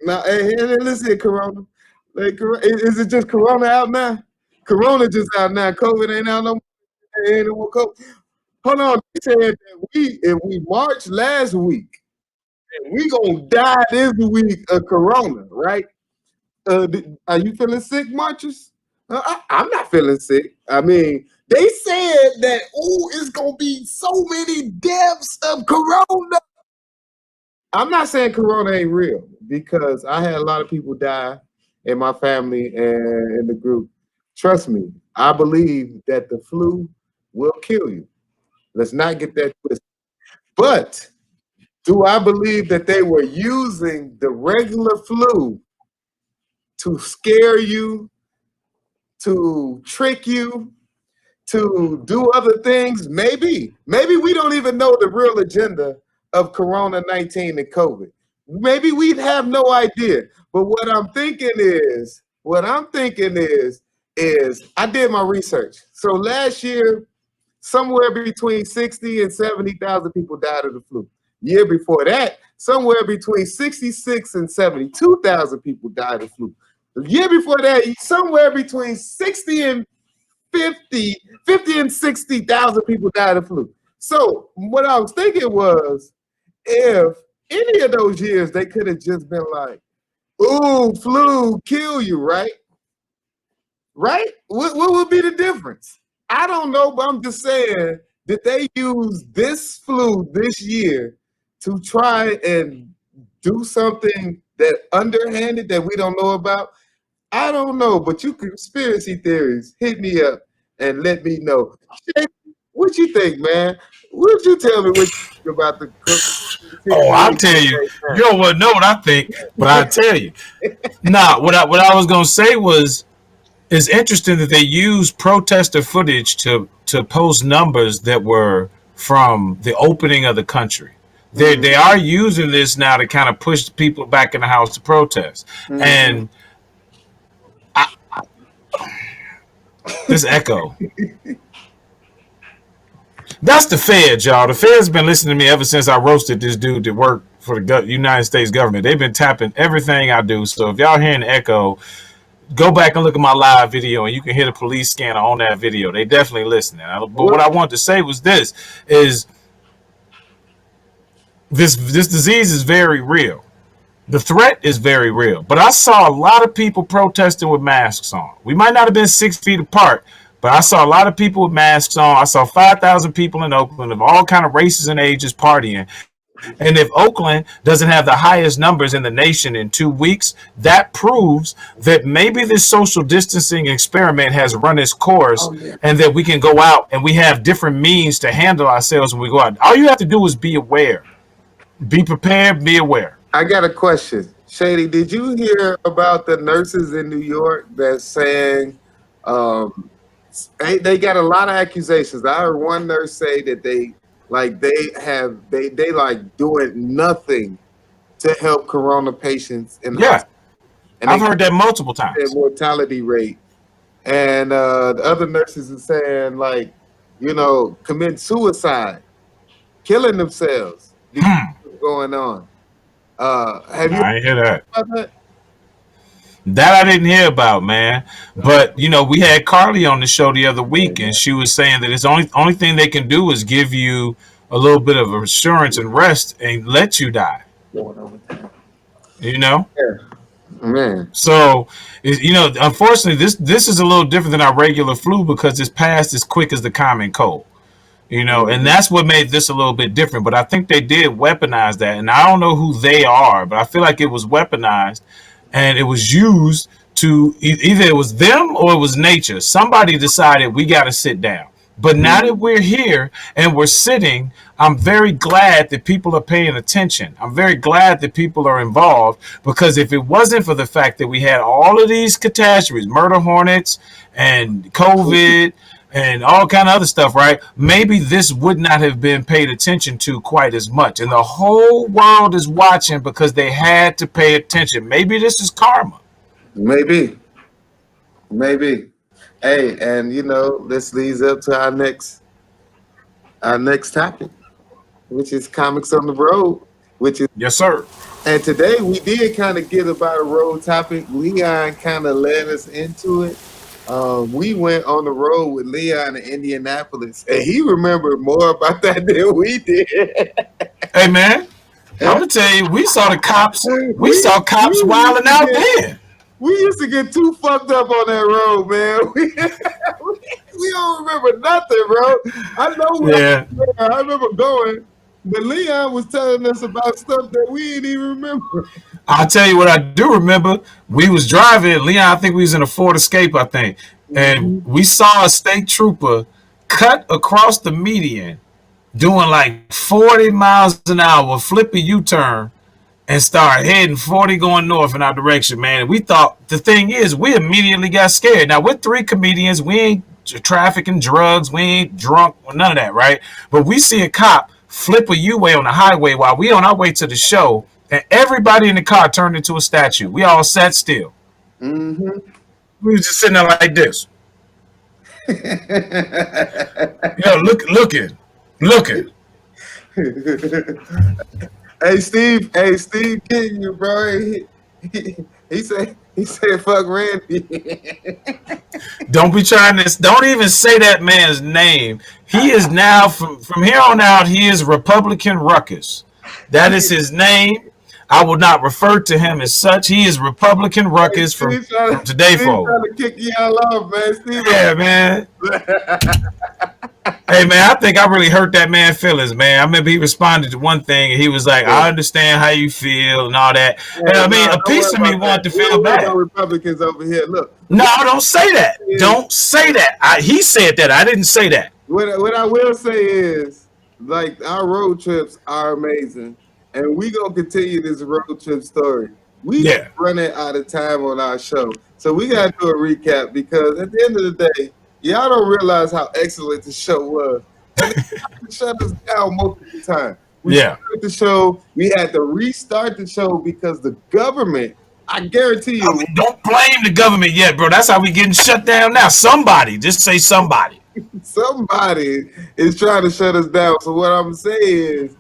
Now, hey, listen, Corona. Like, is it just Corona out now? Corona just out now. COVID ain't out no more. Ain't no more COVID. Hold on. They said that if we marched last week, and we gonna die this week of Corona, right? Are you feeling sick, marchers? I'm not feeling sick. I mean, they said that, oh, it's gonna be so many deaths of Corona. I'm not saying Corona ain't real because I had a lot of people die in my family and in the group. Trust me, I believe that the flu will kill you. Let's not get that twisted. But do I believe that they were using the regular flu to scare you, to trick you, to do other things? Maybe. Maybe we don't even know the real agenda of Corona 19 and COVID. Maybe we'd have no idea. But what I'm thinking is I did my research. So last year, somewhere between 60 and 70,000 people died of the flu. Year before that, somewhere between 66 and 72,000 people died of flu. The year before that, somewhere between 60 and 50 and 60,000 people died of flu. So what I was thinking was, if any of those years they could have just been like, "Ooh, flu, kill you," right? Right? What would be the difference? I don't know, but I'm just saying, did they use this flu this year to try and do something that underhanded that we don't know about? I don't know, but you conspiracy theories, hit me up and let me know. Shay, what you think, man? Would you tell me what you think about the Oh, I'll tell you. You don't want to know what I think, but I'll tell you. Nah, what I was gonna say was, it's interesting that they use protester footage to post numbers that were from the opening of the country. They are using this now to kind of push people back in the house to protest. And this echo. That's the Fed, y'all. The Fed's been listening to me ever since I roasted this dude that worked for the United States government. They've been tapping everything I do. So if y'all hearing the echo, go back and look at my live video and you can hear the police scanner on that video. They definitely listening. But what I wanted to say was this disease is very real. The threat is very real. But I saw a lot of people protesting with masks on. We might not have been 6 feet apart, but I saw a lot of people with masks on. I saw 5,000 people in Oakland of all kind of races and ages partying. And if Oakland doesn't have the highest numbers in the nation in 2 weeks, that proves that maybe this social distancing experiment has run its course, and that we can go out and we have different means to handle ourselves when we go out. All you have to do is be aware. Be prepared, be aware. I got a question. Shady, did you hear about the nurses in New York that's saying they got a lot of accusations? I heard one nurse say that they like doing nothing to help corona patients in Yeah, and I've heard that multiple their times. mortality rate. And the other nurses are saying, like, commit suicide, killing themselves because of what's going on. Have you I ain't hear that. heard about that? That I didn't hear about, man. But we had Carly on the show the other week, and she was saying that it's only thing they can do is give you a little bit of assurance and rest and let you die. Yeah, man. So, unfortunately, this is a little different than our regular flu because it's passed as quick as the common cold. And that's what made this a little bit different. But I think they did weaponize that, and I don't know who they are, but I feel like it was weaponized, and it was used to either it was them or it was nature. Somebody decided we got to sit down. But now that we're here and we're sitting, I'm very glad that people are paying attention. I'm very glad that people are involved, because if it wasn't for the fact that we had all of these catastrophes, murder hornets and COVID and all kind of other stuff, right? Maybe this would not have been paid attention to quite as much. And the whole world is watching because they had to pay attention. Maybe this is karma. Maybe. maybe. Hey, and this leads up to our next topic, which is comics on the road, which is Yes, sir. and today we did kind of get about a road topic. Leon kind of led us into it. We went on the road with Leon in Indianapolis, and he remembered more about that than we did. Hey, man, I'm gonna tell you, we saw the cops. We we saw we cops used wilding to out get there. we used to get too fucked up on that road, man. We don't remember nothing, bro. I know we Yeah, I remember going, but Leon was telling us about stuff that we didn't even remember. I'll tell you what I do remember. We was driving, Leon. I think we was in a Ford Escape, I think, and Mhm. we saw a state trooper cut across the median, doing like 40 miles an hour, flip a U-turn, and start heading 40 going north in our direction, man. And we thought the thing is, we immediately got scared. Now we're three comedians. We ain't trafficking drugs. We ain't drunk or none of that, right? But we see a cop flip a U-way on the highway while we on our way to the show, and everybody in the car turned into a statue. We all sat still. Mm-hmm. We was just sitting there like this. Looking. Hey Steve getting you, bro. He said fuck Randy. Don't be trying this. Don't even say that man's name. He is now from here on out. He is Republican Ruckus. That is his name. I will not refer to him as such. He is Republican Ruckus Steve from trying, today Steve forward. trying to kick you all off, man. Steve. Yeah, man. Hey, man, I think I really hurt that man's feelings, man. I remember he responded to one thing, and he was like, "I understand how you feel and all that." And I mean, a Don't piece worry of me about that. wanted to We feel don't want no bad. Republicans over here. Look, No, don't say that. is Don't say that. He said that. I didn't say that. what I will say is, like, our road trips are amazing, and we gonna continue this road trip story. We Yeah. running out of time on our show, so we gotta do a recap because at the end of the day, y'all don't realize how excellent the show was, and they tried to shut us down multiple times. We Yeah. started the show, we had to restart the show because the government. I guarantee I you, mean, don't blame the government yet, bro. That's how we getting shut down now. Somebody, just say somebody. somebody is trying to shut us down. So what I'm saying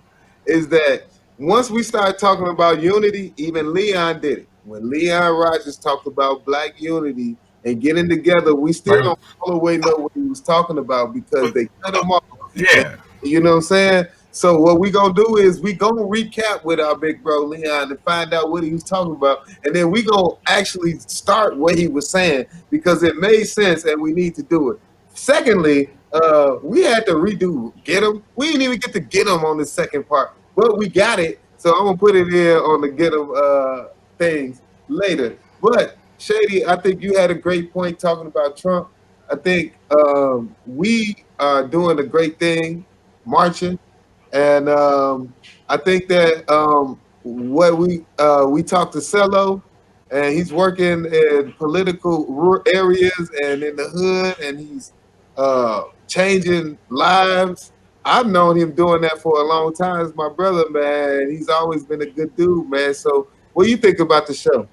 is that once we start talking about unity, even Leon did it. When Leon Rogers talked about black unity and getting together, we still Right. don't all the way know what he was talking about because they cut him off. And, Yeah. you know what I'm saying? So what we gonna do is we gonna recap with our big bro Leon and find out what he was talking about, and then we gonna actually start what he was saying because it made sense and we need to do it. Secondly, we had to redo get him. We didn't even get to get him on the second part, but we got it. So I'm gonna put it in on the get him things later. But Shady, I think you had a great point talking about Trump. I think we are doing a great thing, marching, and I think that what we talked to Cello, and he's working in political areas and in the hood, and he's changing lives. I've known him doing that for a long time. It's my brother, man. He's always been a good dude, man. So, what do you think about the show?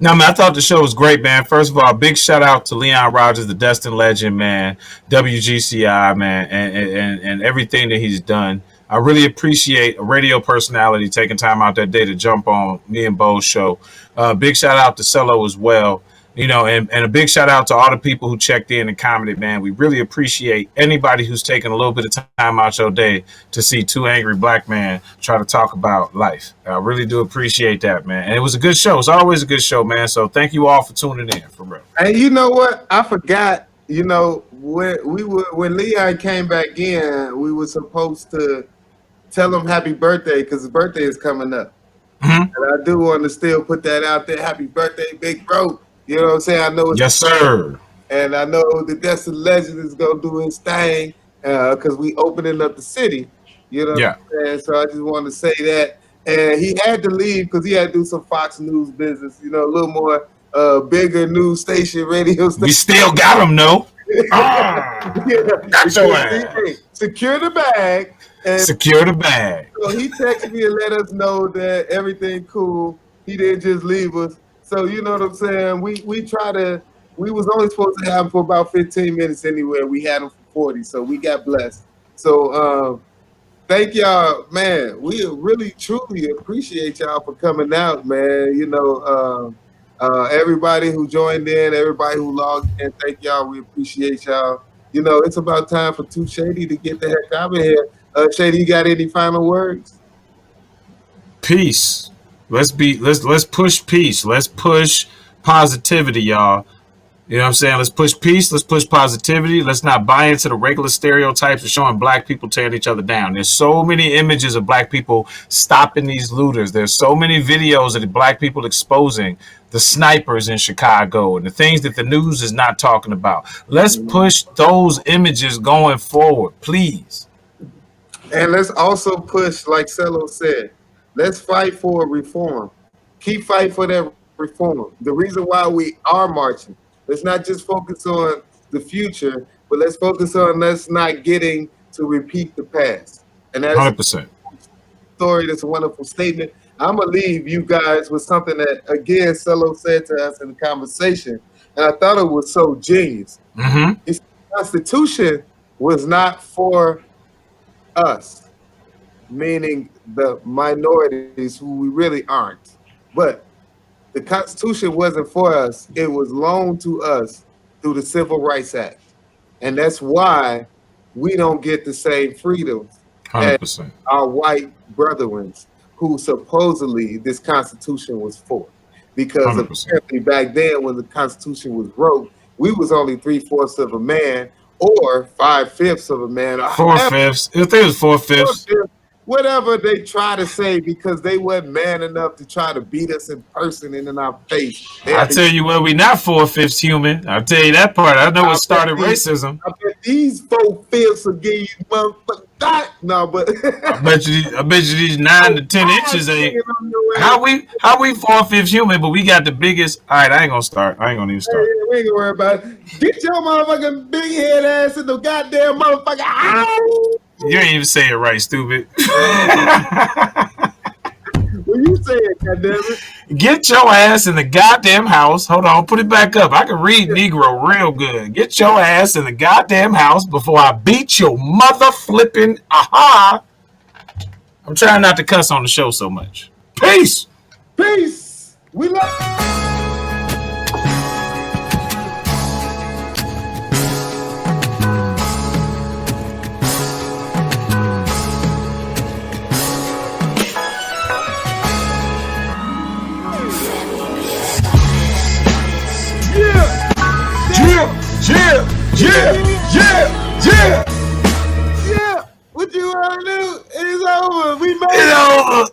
No, man, I thought the show was great, man. First of all, big shout out to Leon Rogers, the Destin legend, man, WGCI, man, and everything that he's done. I really appreciate a radio personality taking time out that day to jump on me and Bo's show. Big shout out to Cello as well. And a big shout out to all the people who checked in and commented, man. We really appreciate anybody who's taken a little bit of time out your day to see two angry black men try to talk about life. I really do appreciate that, man. And it was a good show. It's always a good show, man. So thank you all for tuning in, for real. And you know what? I forgot. When Leon came back in, we were supposed to tell him happy birthday because his birthday is coming up. Mm-hmm. And I do want to still put that out there. Happy birthday, big bro. You know what I'm saying? I know it's Yes, sir. and I know the Destin Legend is gonna do his thing because we opening up the city. You know what Yeah. I'm saying? So I just want to say that. And he had to leave because he had to do some Fox News business. You know, a little more bigger news station, radio We station. still got him, though. Got your ass. Secure the bag. And Secure the bag. so he texted me and let us know that everything cool. He didn't just leave us. So you know what I'm saying? We try to we was only supposed to have them for about 15 minutes anyway. We had them for 40, so we got blessed. So thank y'all, man. We really truly appreciate y'all for coming out, man. Everybody who joined in, everybody who logged in, thank y'all. We appreciate y'all. It's about time for Tu-Shay'de to get the heck out of here. Shady, you got any final words? Peace. Let's push peace. Let's push positivity, y'all. You know what I'm saying? Let's push peace. Let's push positivity. Let's not buy into the regular stereotypes of showing black people tearing each other down. There's so many images of black people stopping these looters. There's so many videos of the black people exposing the snipers in Chicago and the things that the news is not talking about. Let's push those images going forward, please. And let's also push, like Cello said, let's fight for reform. Keep fighting for that reform. The reason why we are marching, let's not just focus on the future, but let's focus on let's not getting to repeat the past. And that is 100%. story. That's a wonderful statement. I'm gonna leave you guys with something that again Cello said to us in the conversation, and I thought it was so genius. The Constitution was not for us, meaning the minorities who we really aren't, but the Constitution wasn't for us. It was loaned to us through the Civil Rights Act. And that's why we don't get the same freedoms 100%. as our white brethren who supposedly this Constitution was for. Because 100%. apparently back then when the Constitution was wrote, we was only 3/4 of a man or 5/5 of a man. 4/5. I think it was 4/5. Whatever they try to say, because they wasn't man enough to try to beat us in person and in our face. I tell you what, we not 4/5 human. I'll tell you that part. I know what started racism. I bet these 4/5 will give you motherfucker that. No, but I bet you these 9 to 10 inches ain't. How we 4/5 human, but we got the biggest. All right, I ain't gonna start. I ain't gonna even start. We ain't gonna worry about it. Get your motherfucking big head ass in the goddamn motherfucker. Ow! You ain't even say it right, stupid. When you say it, goddammit. Get your ass in the goddamn house. Hold on, put it back up. I can read Negro real good. Get your ass in the goddamn house before I beat your mother flipping aha. I'm trying not to cuss on the show so much. Peace. Peace. We love. Yeah. What you want to do? It is over. We made it. It's over.